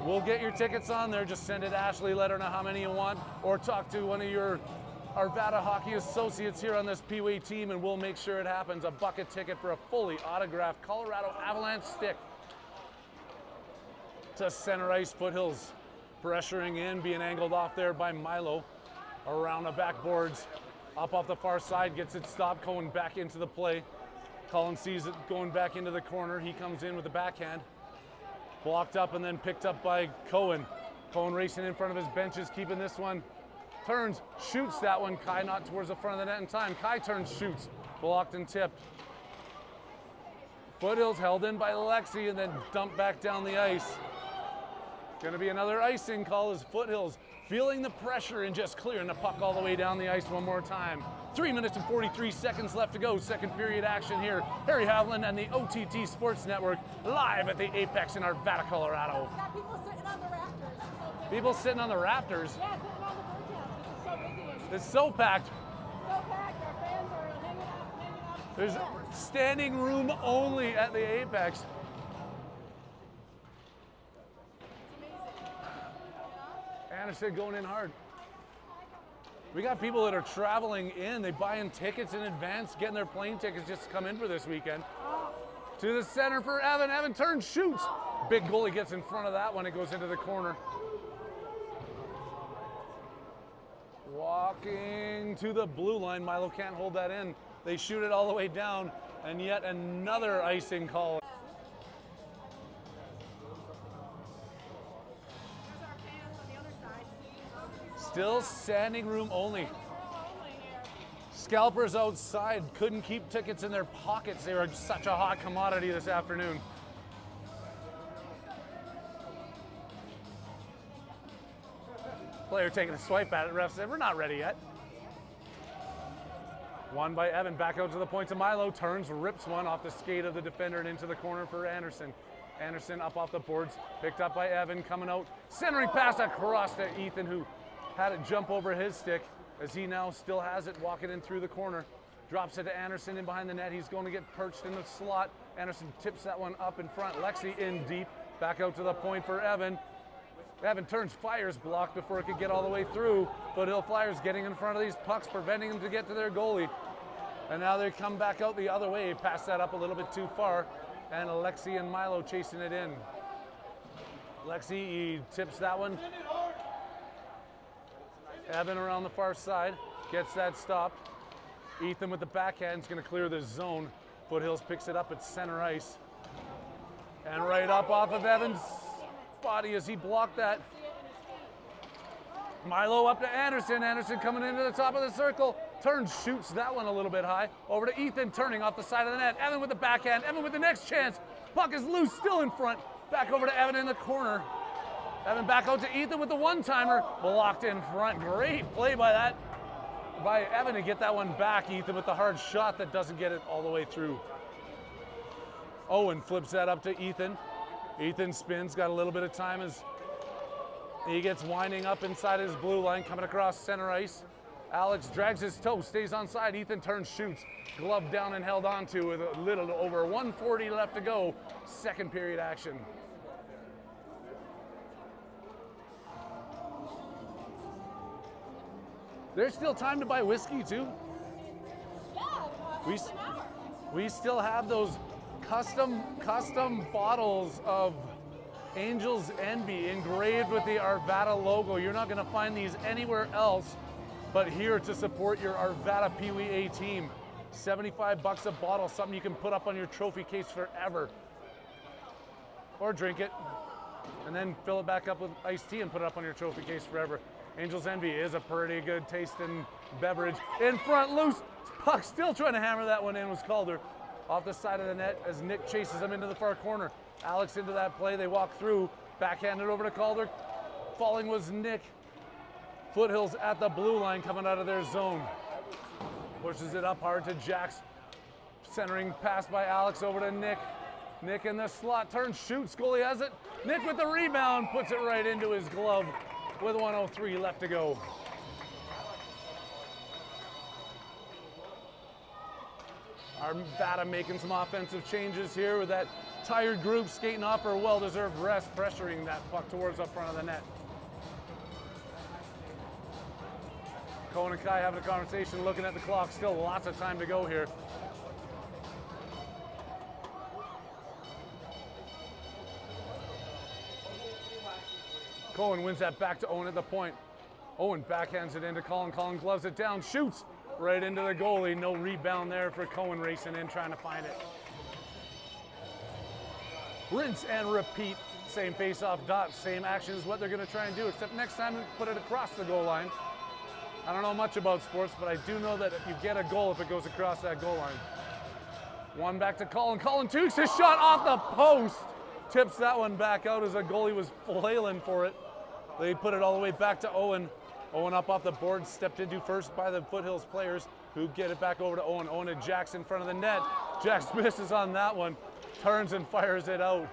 We'll get your tickets on there. Just send it to Ashley, let her know how many you want, or talk to one of your Arvada hockey associates here on this Pee Wee team, and we'll make sure it happens. $1 a ticket for a fully autographed Colorado Avalanche stick. to center ice. Foothills pressuring in, being angled off there by Milo. Around the backboards, up off the far side, gets it stopped. Cohen back into the play. Cullen sees it going back into the corner. He comes in with the backhand. Blocked up and then picked up by Cohen. Cohen racing in front of his benches, keeping this one. Turns, shoots that one. Kai not towards the front of the net in time. Kai turns, shoots. Blocked and tipped. Foothills held in by Lexi and then dumped back down the ice. Gonna be another icing call as Foothills feeling the pressure and just clearing the puck all the way down the ice one more time. 3 minutes and 43 seconds left to go. Second period action here. Harry Havlin and the OTT Sports Network live at the Apex in Arvada, Colorado. Got people sitting on the rafters. It's so busy. People sitting on the rafters. Yeah, sitting on the birdhouse. It's so busy. It's so packed. So packed. Our fans are hanging out. There's standing room only at the Apex. It's amazing. Anderson going in hard. We got people that are traveling in. They buying tickets in advance, getting their plane tickets just to come in for this weekend. To the center for Evan. Evan turns, shoots. Big goalie gets in front of that one. It goes into the corner. Walking to the blue line. Milo can't hold that in. They shoot it all the way down. And yet another icing call. There's our fans on the other side. Still standing room only. Only here. Scalpers outside couldn't keep tickets in their pockets. They were such a hot commodity this afternoon. Player taking a swipe at it. Ref said, we're not ready yet. Won by Evan. Back out to the point to Milo. Turns, rips one off the skate of the defender and into the corner for Anderson. Anderson up off the boards. Picked up by Evan. Coming out. Centering pass across to Ethan, who had it jump over his stick as he now still has it, walking in through the corner. Drops it to Anderson in behind the net. He's going to get perched in the slot. Anderson tips that one up in front. Lexi in deep. Back out to the point for Evan. Evan turns, fires, blocked before it could get all the way through. Foothill Flyers getting in front of these pucks, preventing them to get to their goalie. And now they come back out the other way. Pass that up a little bit too far. And Alexi and Milo chasing it in. Lexi, he tips that one. Evan around the far side, gets that stopped. Ethan with the backhand is going to clear the zone. Foothills picks it up at center ice. And right up off of Evan's body as he blocked that. Milo up to Anderson. Anderson coming into the top of the circle. Turns, shoots that one a little bit high. Over to Ethan, turning off the side of the net. Evan with the backhand. Evan with the next chance. Puck is loose, still in front. Back over to Evan in the corner. Evan back out to Ethan with the one-timer. Blocked in front. Great play by Evan to get that one back. Ethan with the hard shot that doesn't get it all the way through. Owen flips that up to Ethan. Ethan spins, got a little bit of time as he gets winding up inside his blue line, coming across center ice. Alex drags his toe, stays on side. Ethan turns, shoots. Glove down and held on to with a little over 1:40 left to go. Second period action. There's still time to buy whiskey too. Yeah, We, it's an hour. we still have those custom bottles of Angel's Envy engraved with the Arvada logo. You're not going to find these anywhere else but here to support your Arvada Pee Wee A team. $75 a bottle, something you can put up on your trophy case forever. Or drink it and then fill it back up with iced tea and put it up on your trophy case forever. Angel's Envy is a pretty good tasting beverage. In front, loose. Puck still trying to hammer that one in was Calder. Off the side of the net as Nick chases him into the far corner. Alex into that play. They walk through. Backhanded over to Calder. Falling was Nick. Foothills at the blue line coming out of their zone. Pushes it up hard to Jax. Centering pass by Alex over to Nick. Nick in the slot. Turns, shoots. Goalie has it. Nick with the rebound. Puts it right into his glove with 1:03 left to go. Arvada making some offensive changes here with that tired group skating off for a well-deserved rest, pressuring that puck towards up front of the net. Cohen and Kai having a conversation, looking at the clock. Still lots of time to go here. Cohen wins that back to Owen at the point. Owen backhands it into Colin. Colin gloves it down, shoots right into the goalie. No rebound there for Cohen racing in, trying to find it. Rinse and repeat. Same face-off dot, same action is what they're going to try and do, except next time we put it across the goal line. I don't know much about sports, but I do know that you get a goal if it goes across that goal line. One back to Colin. Colin Tukes his shot off the post. Tips that one back out as a goalie was flailing for it. They put it all the way back to Owen. Owen up off the board, stepped into first by the Foothills players who get it back over to Owen. Owen and Jack's in front of the net. Jax misses on that one, turns and fires it out.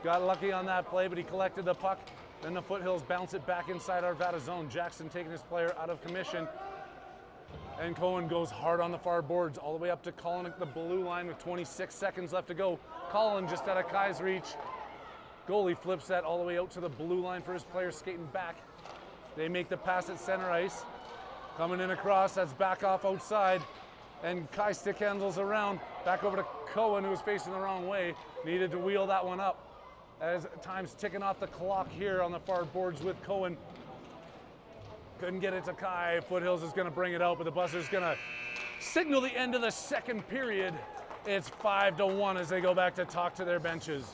Got lucky on that play, but he collected the puck. Then the Foothills bounce it back inside Arvada zone. Jackson taking his player out of commission. And Cohen goes hard on the far boards, all the way up to Colin at the blue line with 26 seconds left to go. Colin just out of Kai's reach. Goalie flips that all the way out to the blue line for his players skating back. They make the pass at center ice. Coming in across, that's back off outside. And Kai stick handles around, back over to Cohen, who was facing the wrong way. Needed to wheel that one up. As time's ticking off the clock here on the far boards with Cohen. Couldn't get it to Kai. Foothills is gonna bring it out, but the buzzer's gonna signal the end of the second period. It's 5-1 as they go back to talk to their benches.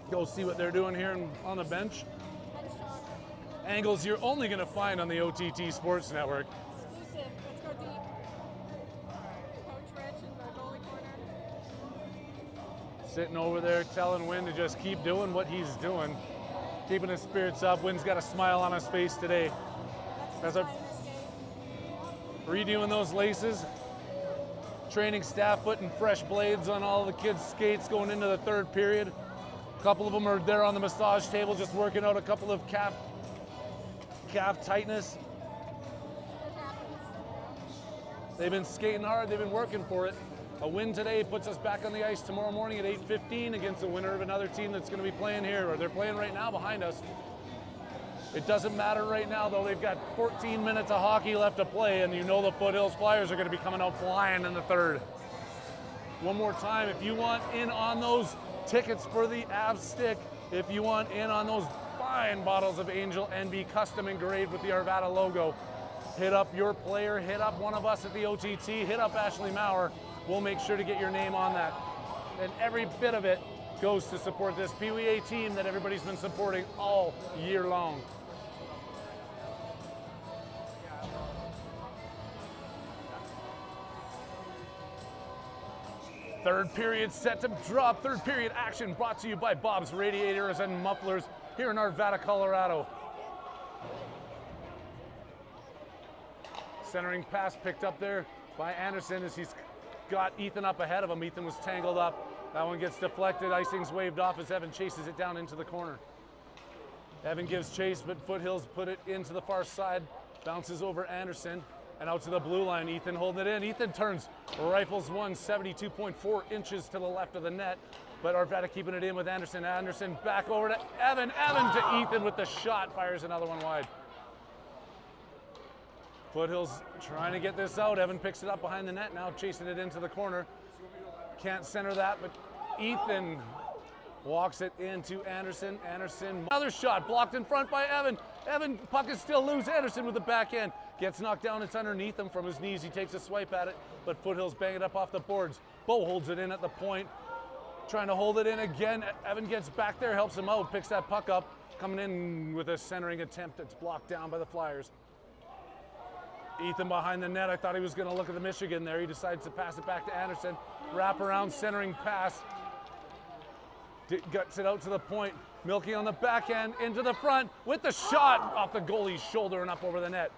Go see what they're doing here on the bench. Angles you're only going to find on the OTT Sports Network. Exclusive. Let's go deep. Coach Rich in the goalie corner. Sitting over there telling Wynn to just keep doing what he's doing. Keeping his spirits up. Wynn's got a smile on his face today. As a redoing those laces. Training staff putting fresh blades on all the kids' skates going into the third period. A couple of them are there on the massage table just working out a couple of calf tightness. They've been skating hard, they've been working for it. A win today puts us back on the ice tomorrow morning at 8:15 against the winner of another team that's going to be playing here, or they're playing right now behind us. It doesn't matter right now though, they've got 14 minutes of hockey left to play, and you know the Foothills Flyers are going to be coming out flying in the third. One more time, if you want in on those tickets for the Avs stick, if you want in on those fine bottles of Angel NB custom engraved with the Arvada logo, hit up your player, hit up one of us at the OTT, hit up Ashley Maurer. We'll make sure to get your name on that. And every bit of it goes to support this PWA team that everybody's been supporting all year long. Third period set to drop. Third period action brought to you by Bob's Radiators and Mufflers here in Arvada, Colorado. Centering pass picked up there by Anderson as he's got Ethan up ahead of him. Ethan was tangled up. That one gets deflected. Icing's waved off as Evan chases it down into the corner. Evan gives chase, but Foothills put it into the far side. Bounces over Anderson. And out to the blue line, Ethan holding it in. Ethan turns, rifles one, 72.4 inches to the left of the net. But Arvada keeping it in with Anderson. Anderson back over to Evan. Evan to Ethan with the shot, fires another one wide. Foothills trying to get this out. Evan picks it up behind the net, now chasing it into the corner. Can't center that, but Ethan walks it into Anderson. Anderson, another shot blocked in front by Evan. Evan, puck is still loose. Anderson with the backhand. Gets knocked down, it's underneath him from his knees. He takes a swipe at it, but Foothills bang it up off the boards. Bo holds it in at the point, trying to hold it in again. Evan gets back there, helps him out, picks that puck up, coming in with a centering attempt that's blocked down by the Flyers. Ethan behind the net, I thought he was gonna look at the Michigan there. He decides to pass it back to Anderson. Wrap around, centering pass. Guts it out to the point. Milky on the backhand, into the front with the shot off the goalie's shoulder and up over the net.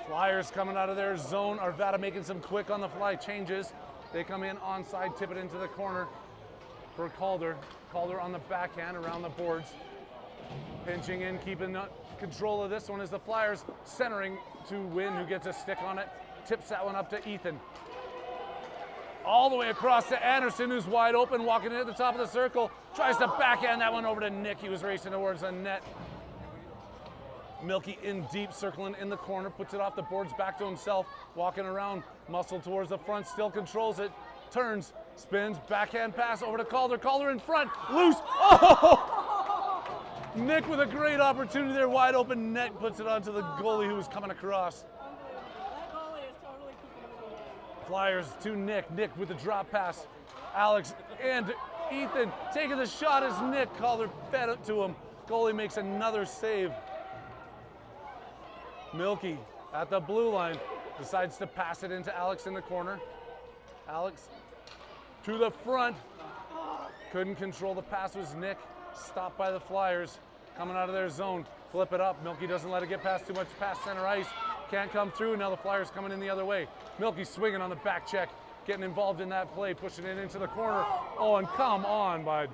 Flyers coming out of their zone. Arvada making some quick on the fly changes. They come in onside, tip it into the corner for Calder. Calder on the backhand around the boards. Pinching in, keeping control of this one as the Flyers centering to Wynn, who gets a stick on it. Tips that one up to Ethan. All the way across to Anderson, who's wide open, walking in at the top of the circle. Tries to backhand that one over to Nick. He was racing towards the net. Milky in deep, circling in the corner, puts it off the boards, back to himself, walking around, muscle towards the front, still controls it, turns, spins, backhand pass over to Calder. Calder in front, loose. Oh! Nick with a great opportunity there, wide open net, puts it onto the goalie who was coming across. That goalie is totally keeping him in the game. Flyers to Nick. Nick with the drop pass. Alex and Ethan taking the shot as Nick. Calder fed it to him. Goalie makes another save. Milky at the blue line decides to pass it into Alex in the corner. Alex to the front. Couldn't control the pass, was Nick. Stopped by the Flyers. Coming out of their zone. Flip it up. Milky doesn't let it get past too much past center ice. Can't come through. Now the Flyers coming in the other way. Milky swinging on the back check. Getting involved in that play. Pushing it into the corner. Oh, and come on, bud.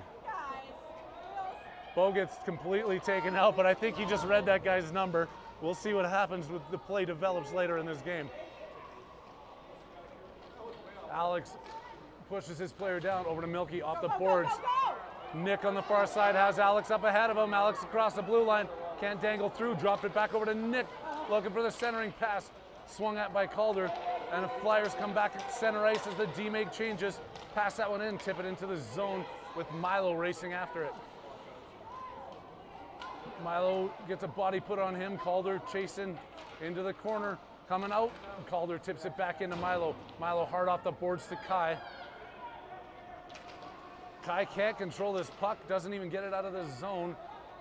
Bo gets completely taken out, but I think he just read that guy's number. We'll see what happens with the play develops later in this game. Alex pushes his player down over to Milky off the boards. Nick on the far side has Alex up ahead of him. Alex across the blue line. Can't dangle through. Dropped it back over to Nick. Looking for the centering pass. Swung at by Calder. And the Flyers come back at center ice as the D make changes. Pass that one in. Tip it into the zone with Milo racing after it. Milo gets a body put on him. Calder chasing into the corner. Coming out. Calder tips it back into Milo. Milo hard off the boards to Kai. Kai can't control this puck, doesn't even get it out of the zone.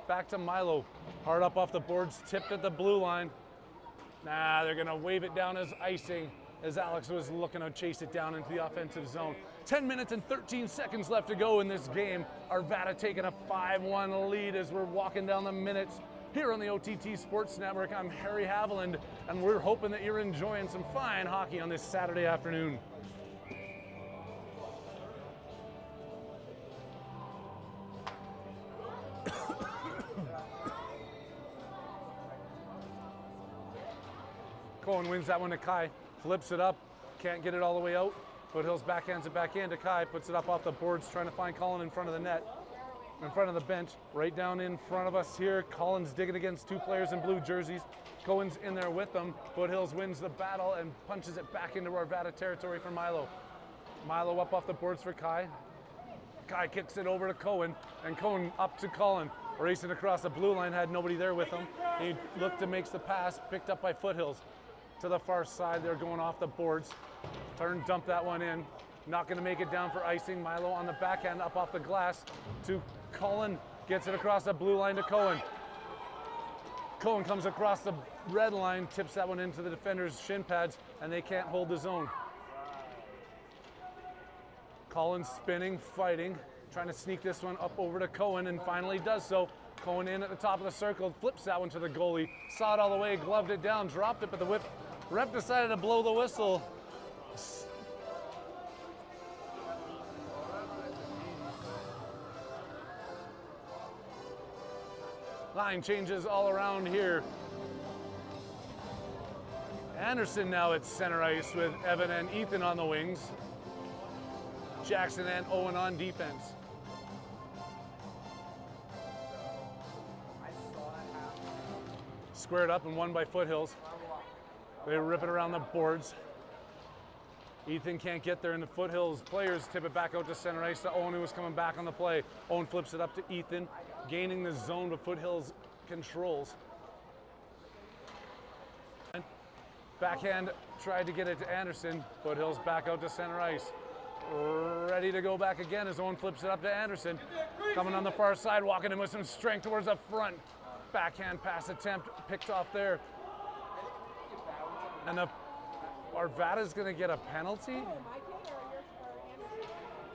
Back to Milo. Hard up off the boards, tipped at the blue line. Nah, they're gonna wave it down as icing as Alex was looking to chase it down into the offensive zone. 10 minutes and 13 seconds left to go in this game. Arvada taking a 5-1 lead as we're walking down the minutes. Here on the OTT Sports Network, I'm Harry Haviland, and we're hoping that you're enjoying some fine hockey on this Saturday afternoon. Cohen wins that one to Kai, flips it up, can't get it all the way out. Foothills backhands it back in to Kai, puts it up off the boards, trying to find Colin in front of the net, in front of the bench, right down in front of us here. Colin's digging against two players in blue jerseys. Cohen's in there with them. Foothills wins the battle and punches it back into Arvada territory for Milo. Milo up off the boards for Kai. Kai kicks it over to Cohen, and Cohen up to Colin. Racing across the blue line, had nobody there with him. He looked to makes the pass, picked up by Foothills. To the far side, they're going off the boards. Turn, dump that one in. Not gonna make it down for icing. Milo on the backhand, up off the glass to Colin. Gets it across the blue line to Cohen. Cohen comes across the red line, tips that one into the defender's shin pads, and they can't hold the zone. Colin spinning, fighting, trying to sneak this one up over to Cohen, and finally does so. Cohen in at the top of the circle, flips that one to the goalie. Saw it all the way, gloved it down, dropped it, but the ref decided to blow the whistle. Line changes all around here. Anderson now at center ice with Evan and Ethan on the wings. Jackson and Owen on defense. Squared up and won by Foothills. They rip it around the boards. Ethan can't get there, and the Foothills players tip it back out to center ice to Owen, who was coming back on the play. Owen flips it up to Ethan, gaining the zone, but Foothills controls. Backhand tried to get it to Anderson. Foothills back out to center ice. Ready to go back again as Owen flips it up to Anderson. Coming on the far side, walking in with some strength towards the front. Backhand pass attempt picked off there. And Arvada's going to get a penalty.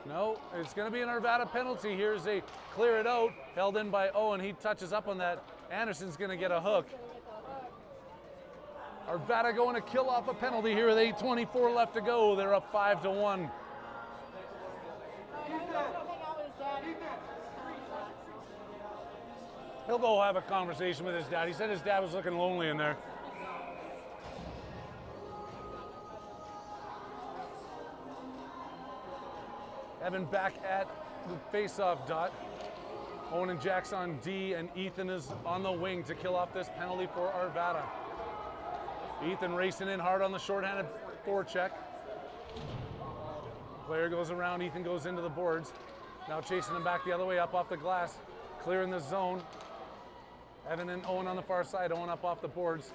No, it's going to be an Arvada penalty. Here's a clear it out, held in by Owen. He touches up on that. Anderson's going to get a hook. Arvada going to kill off a penalty here with 8:24 left to go. They're up 5-1. He'll go have a conversation with his dad. He said his dad was looking lonely in there. Evan back at the face-off dot. Owen and Jack's on D, and Ethan is on the wing to kill off this penalty for Arvada. Ethan racing in hard on the shorthanded forecheck. Player goes around, Ethan goes into the boards. Now chasing him back the other way, up off the glass, clearing the zone. Evan and Owen on the far side, Owen up off the boards.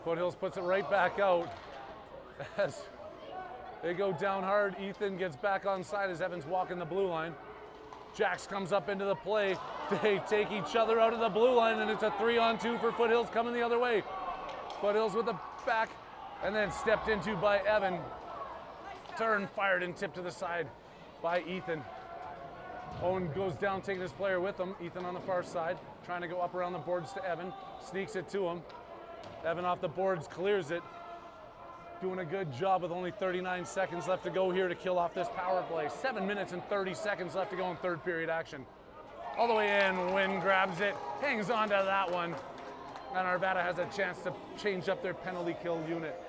Foothills puts it right back out. As they go down hard, Ethan gets back on side as Evan's walking the blue line. Jax comes up into the play. They take each other out of the blue line, and it's a 3-on-2 for Foothills coming the other way. Foothills with the back, and then stepped into by Evan. Turn, fired, and tipped to the side by Ethan. Owen goes down, taking his player with him. Ethan on the far side, trying to go up around the boards to Evan. Sneaks it to him. Evan off the boards, clears it. Doing a good job with only 39 seconds left to go here to kill off this power play. 7 minutes and 30 seconds left to go in third period action. All the way in, Wynn grabs it, hangs on to that one. And Arvada has a chance to change up their penalty kill unit.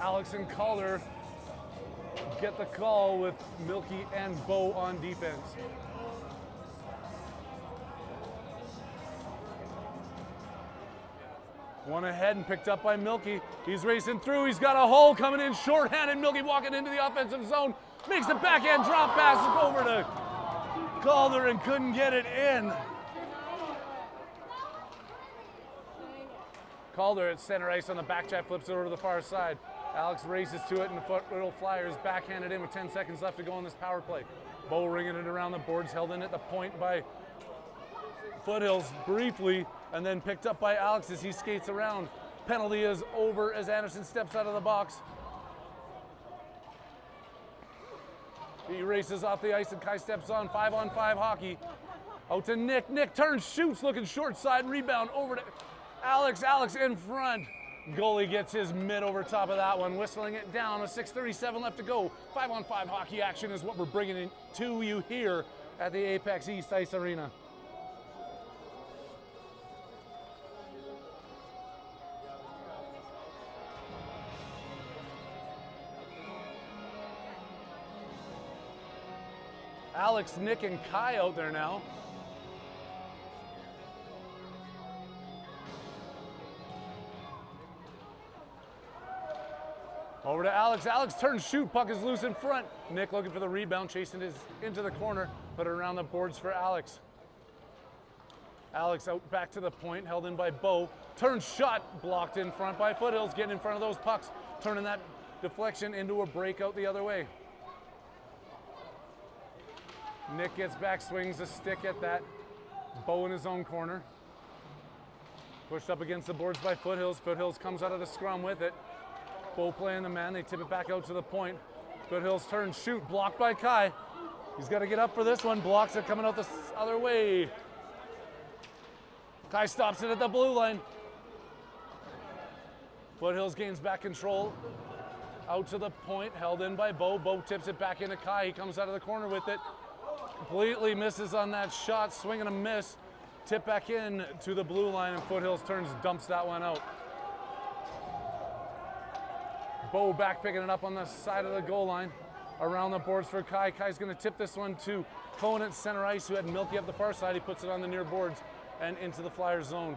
Alex and Calder get the call with Milky and Bo on defense. One ahead and picked up by Milky. He's racing through. He's got a hole coming in shorthanded. Milky walking into the offensive zone. Makes the backhand drop pass over to Calder and couldn't get it in. Calder at center ice on the back check, flips it over to the far side. Alex races to it, and the Foothill Flyers backhanded in with 10 seconds left to go on this power play. Bo ringing it around the boards, held in at the point by Foothills briefly, and then picked up by Alex as he skates around. Penalty is over as Anderson steps out of the box. He races off the ice and Kai steps on. 5-on-5 hockey. Out to Nick. Nick turns, shoots, looking short side, rebound over to Alex. Alex in front. Goalie gets his mitt over top of that one, whistling it down. With 6:37 left to go. 5-on-5 hockey action is what we're bringing in to you here at the Apex East Ice Arena. Alex, Nick, and Kai out there now. Over to Alex. Alex turns, shoot, puck is loose in front. Nick looking for the rebound, chasing his into the corner, put it around the boards for Alex. Alex out back to the point, held in by Bo. Turns, shot, blocked in front by Foothills, getting in front of those pucks, turning that deflection into a breakout the other way. Nick gets back, swings a stick at that. Bo in his own corner. Pushed up against the boards by Foothills. Foothills comes out of the scrum with it. Bo playing the man, they tip it back out to the point. Foothills turn, shoot, blocked by Kai. He's got to get up for this one, blocks it coming out the other way. Kai stops it at the blue line. Foothills gains back control. Out to the point, held in by Bo. Bo tips it back into Kai, he comes out of the corner with it. Completely misses on that shot, swing and a miss. Tip back in to the blue line, and Foothills turns, dumps that one out. Bo back picking it up on the side of the goal line. Around the boards for Kai. Kai's going to tip this one to Cohen at center ice, who had Milky up the far side. He puts it on the near boards and into the Flyers zone.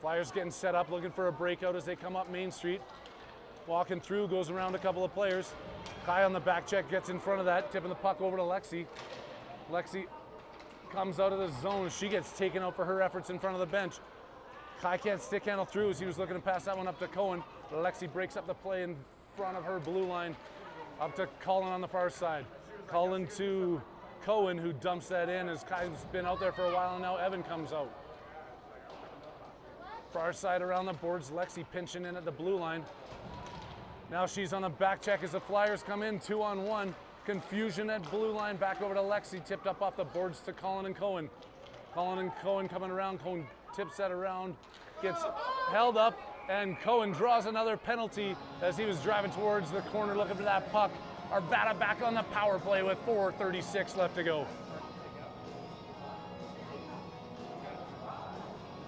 Flyers getting set up, looking for a breakout as they come up Main Street. Walking through, goes around a couple of players. Kai on the back check gets in front of that, tipping the puck over to Lexi. Lexi comes out of the zone. She gets taken out for her efforts in front of the bench. Kai can't stick handle through as he was looking to pass that one up to Cohen. Lexi breaks up the play in front of her blue line. Up to Colin on the far side. Colin to Cohen, who dumps that in as Kai's been out there for a while, and now Evan comes out. Far side around the boards, Lexi pinching in at the blue line. Now she's on the back check as the Flyers come in 2-on-1. Confusion at blue line, back over to Lexi, tipped up off the boards to Colin and Cohen. Colin and Cohen coming around, Cohen tips that around, gets held up, and Cohen draws another penalty as he was driving towards the corner looking for that puck. Arvada back on the power play with 4:36 left to go.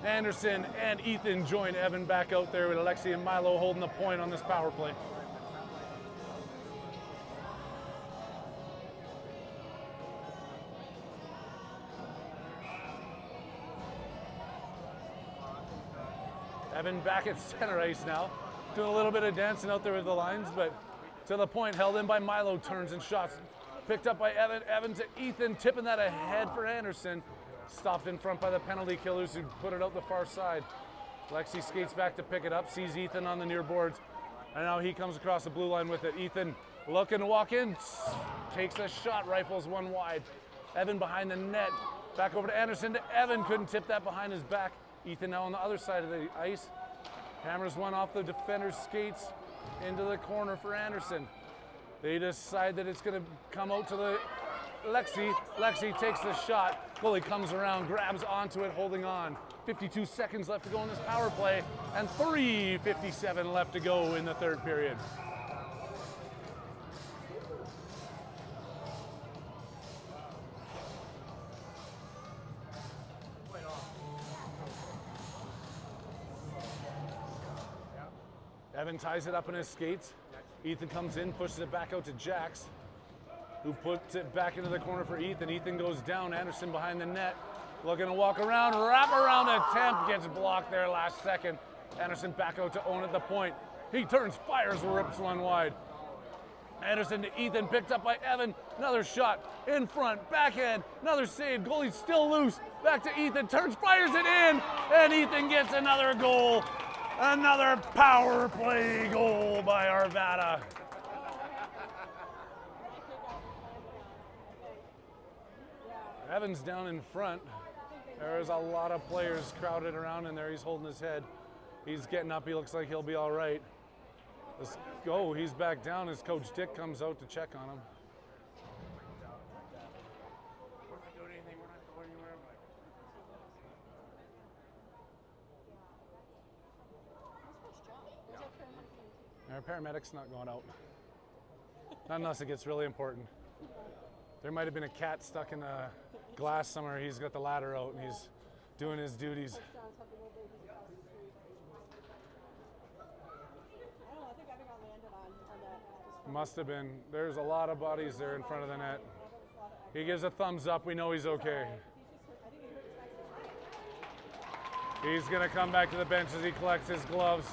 Anderson and Ethan join Evan back out there with Alexi and Milo holding the point on this power play. Evan back at center ice now. Doing a little bit of dancing out there with the lines, but to the point, held in by Milo, turns and shots. Picked up by Evan. Evan to Ethan, tipping that ahead for Anderson. Stopped in front by the penalty killers who put it out the far side. Lexi skates back to pick it up, sees Ethan on the near boards, and now he comes across the blue line with it. Ethan looking to walk in, takes a shot, rifles one wide. Evan behind the net, back over to Anderson to Evan, couldn't tip that behind his back. Ethan now on the other side of the ice. Hammers one off the defender's skates into the corner for Anderson. They decide that it's going to come out to the Lexi. Lexi takes the shot. Goalie comes around, grabs onto it, holding on. 52 seconds left to go in this power play, and 3:57 left to go in the third period. Evan ties it up in his skates. Ethan comes in, pushes it back out to Jax, who puts it back into the corner for Ethan. Ethan goes down, Anderson behind the net, looking to walk around, wrap around attempt, gets blocked there last second. Anderson back out to own at the point. He turns, fires, rips one wide. Anderson to Ethan, picked up by Evan, another shot, in front, backhand, another save, goalie's still loose, back to Ethan, turns, fires it in, and Ethan gets another goal. Another power play goal by Arvada. Evans down in front. There's a lot of players crowded around in there. He's holding his head. He's getting up. He looks like he'll be all right. Let's go. He's back down as Coach Dick comes out to check on him. Our paramedic's not going out. Not unless it gets really important. There might have been a cat stuck in a glass somewhere. He's got the ladder out and he's doing his duties. Must have been. There's a lot of bodies there in front of the net. He gives a thumbs up. We know he's okay. He's going to come back to the bench as he collects his gloves.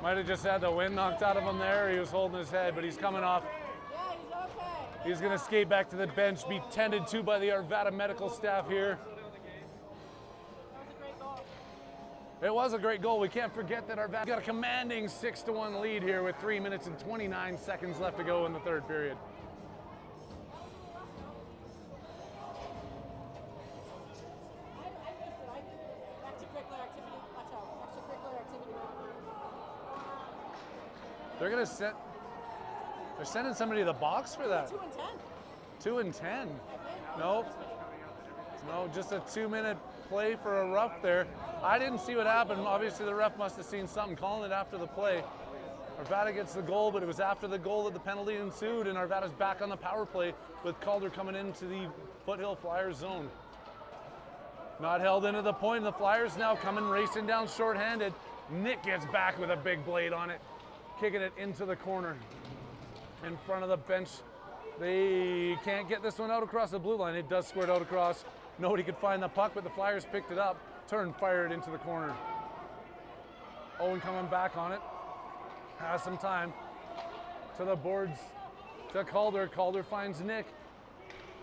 Might have just had the wind knocked out of him there. He was holding his head, but he's coming off. Yeah, he's okay. He's going to skate back to the bench, be tended to by the Arvada medical staff here. That was a great goal. It was a great goal. We can't forget that Arvada got a commanding 6-1 lead here with 3 minutes and 29 seconds left to go in the third period. They're gonna set. They're sending somebody to the box for that. 2 and 10. 2 and 10. No, just a 2-minute play for a rough there. I didn't see what happened. Obviously, the ref must have seen something, calling it after the play. Arvada gets the goal, but it was after the goal that the penalty ensued, and Arvada's back on the power play with Calder coming into the Foothill Flyers zone. Not held into the point. The Flyers now coming racing down shorthanded. Nick gets back with a big blade on it, kicking it into the corner in front of the bench. They can't get this one out across the blue line. It does squirt out across. Nobody could find the puck, but the Flyers picked it up, turned, fired into the corner. Owen coming back on it. Has some time. To the boards, to Calder. Calder finds Nick.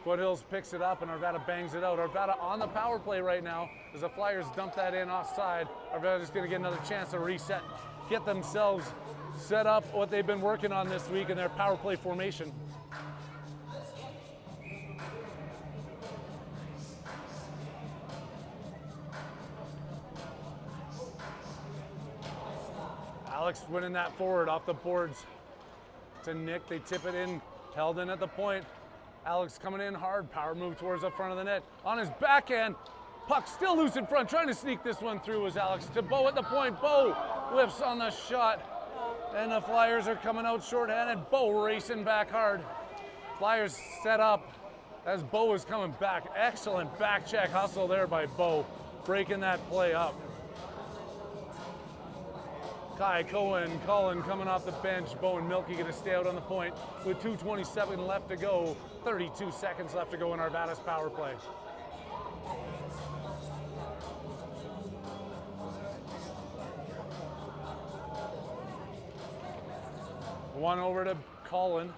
Foothills picks it up and Arvada bangs it out. Arvada on the power play right now as the Flyers dump that in offside. Arvada's going to get another chance to reset, get themselves set up what they've been working on this week in their power play formation. Alex winning that forward off the boards to Nick. They tip it in, held in at the point. Alex coming in hard, power move towards the front of the net. On his backhand, puck still loose in front, trying to sneak this one through was Alex. To Bo at the point, Bo whiffs on the shot. And the Flyers are coming out shorthanded. Bo racing back hard. Flyers set up as Bo is coming back. Excellent back check hustle there by Bo, breaking that play up. Kai, Cohen, Cullen coming off the bench. Bo and Milky going to stay out on the point with 2:27 left to go. 32 seconds left to go in Arvada's power play. One over to Colin.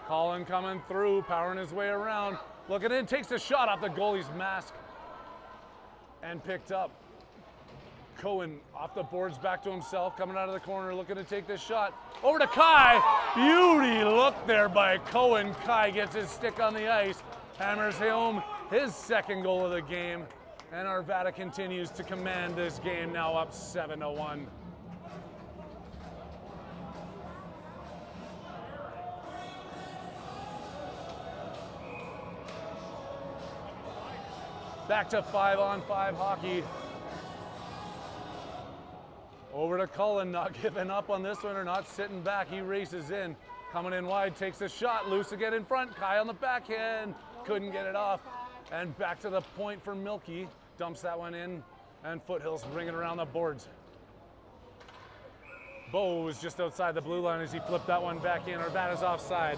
Colin coming through, powering his way around. Looking in, takes a shot off the goalie's mask. And picked up. Cohen off the boards, back to himself, coming out of the corner, looking to take this shot. Over to Kai. Beauty look there by Cohen. Kai gets his stick on the ice, hammers home his second goal of the game, and Arvada continues to command this game, now up 7-1. Back to 5-on-5 hockey. Over to Cullen, not giving up on this one or not sitting back. He races in, coming in wide, takes a shot, loose again in front. Kai on the backhand, couldn't get it off. And back to the point for Milky, dumps that one in, and Foothills bringing around the boards. Bo was just outside the blue line as he flipped that one back in. Arvada's offside.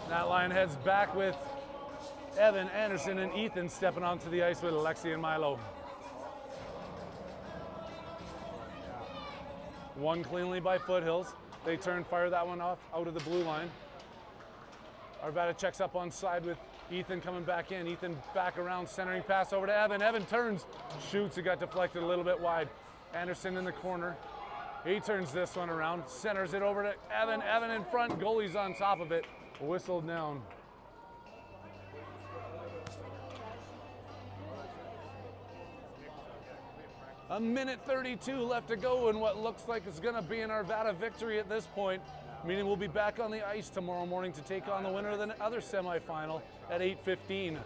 That line heads back with Evan, Anderson, and Ethan stepping onto the ice with Alexi and Milo. One cleanly by Foothills. They turn, fire that one off out of the blue line. Arvada checks up on side with Ethan coming back in. Ethan back around, centering pass over to Evan. Evan turns, shoots, it got deflected a little bit wide. Anderson in the corner. He turns this one around, centers it over to Evan. Evan in front, goalie's on top of it. Whistled down. A minute 32 left to go in what looks like it's going to be an Arvada victory at this point, meaning we'll be back on the ice tomorrow morning to take on the winner of the other semifinal at 8:15.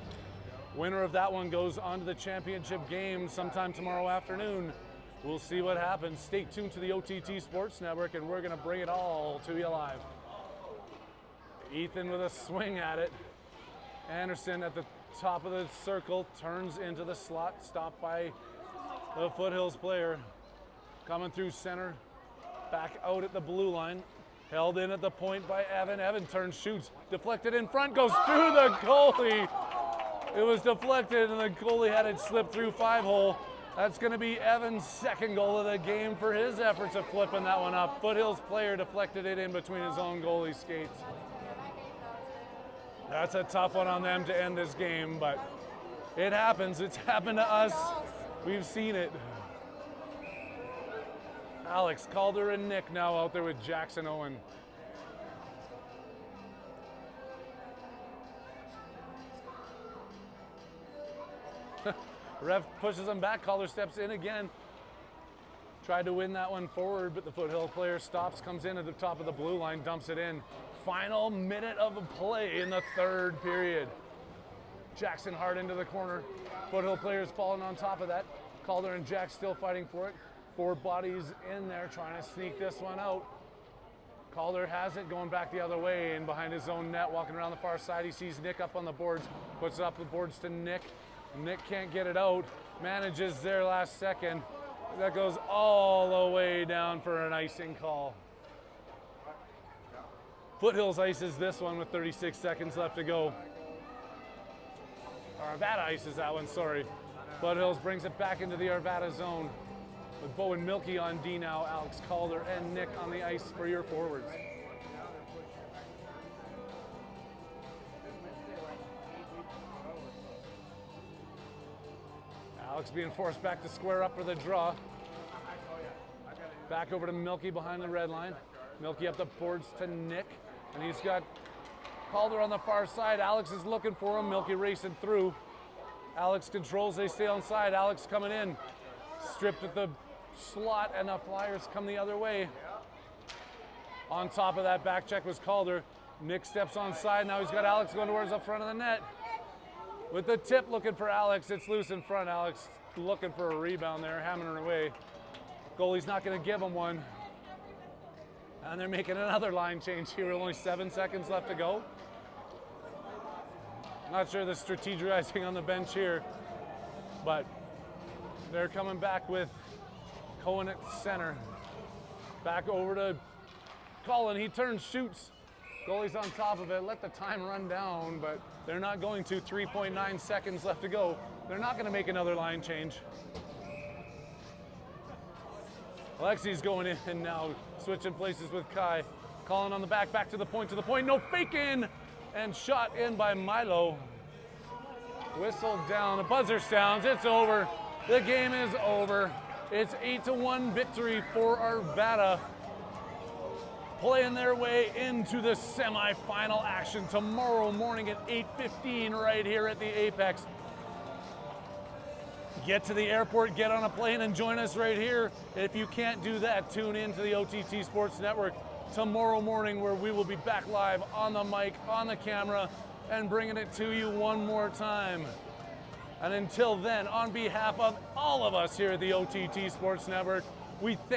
Winner of that one goes on to the championship game sometime tomorrow afternoon. We'll see what happens. Stay tuned to the OTT Sports Network, and we're going to bring it all to you live. Ethan with a swing at it. Anderson at the top of the circle turns into the slot, stopped by the Foothills player. Coming through center, back out at the blue line. Held in at the point by Evan. Evan turns, shoots, deflected in front, goes through the goalie. It was deflected and the goalie had it slip through 5-hole. That's going to be Evan's second goal of the game for his efforts of flipping that one up. Foothills player deflected it in between his own goalie skates. That's a tough one on them to end this game, but it happens. It's happened to us. We've seen it. Alex, Calder, and Nick now out there with Jackson Owen. Ref pushes him back. Calder steps in again. Tried to win that one forward, but the Foothill player stops, comes in at the top of the blue line, dumps it in. Final minute of a play in the third period. Jackson hard into the corner. Foothill players falling on top of that. Calder and Jack still fighting for it. 4 bodies in there trying to sneak this one out. Calder has it going back the other way and behind his own net, walking around the far side. He sees Nick up on the boards, puts it up the boards to Nick. Nick can't get it out, manages there last second. That goes all the way down for an icing call. Foothills ices this one with 36 seconds left to go. Arvada ices that one, sorry. Foothills brings it back into the Arvada zone with Bo and Milky on D now, Alex, Calder, and Nick on the ice for your forwards. Alex being forced back to square up for the draw. Back over to Milky behind the red line. Milky up the boards to Nick, and he's got Calder on the far side. Alex is looking for him. Milky racing through. Alex controls, they stay on side. Alex coming in. Stripped at the slot, and the Flyers come the other way. On top of that back check was Calder. Nick steps on side. Now he's got Alex going towards the front of the net. With the tip looking for Alex, it's loose in front. Alex looking for a rebound there, hammering it away. Goalie's not going to give him one. And they're making another line change here. Only 7 seconds left to go. Not sure the strategizing on the bench here, but they're coming back with Cohen at center. Back over to Colin. He turns, shoots. Goalie's on top of it. Let the time run down, but they're not going to. 3.9 seconds left to go. They're not going to make another line change. Alexi's going in now, switching places with Kai. Calling on the back to the point, no fake in, and shot in by Milo. Whistle down, a buzzer sounds, it's over. The game is over. It's 8-1 victory for Arvada, playing their way into the semifinal action tomorrow morning at 8:15 right here at the Apex. Get to the airport, get on a plane, and join us right here. If you can't do that, tune in to the OTT Sports Network tomorrow morning, where we will be back live on the mic, on the camera, and bringing it to you one more time. And until then, on behalf of all of us here at the OTT Sports Network, we thank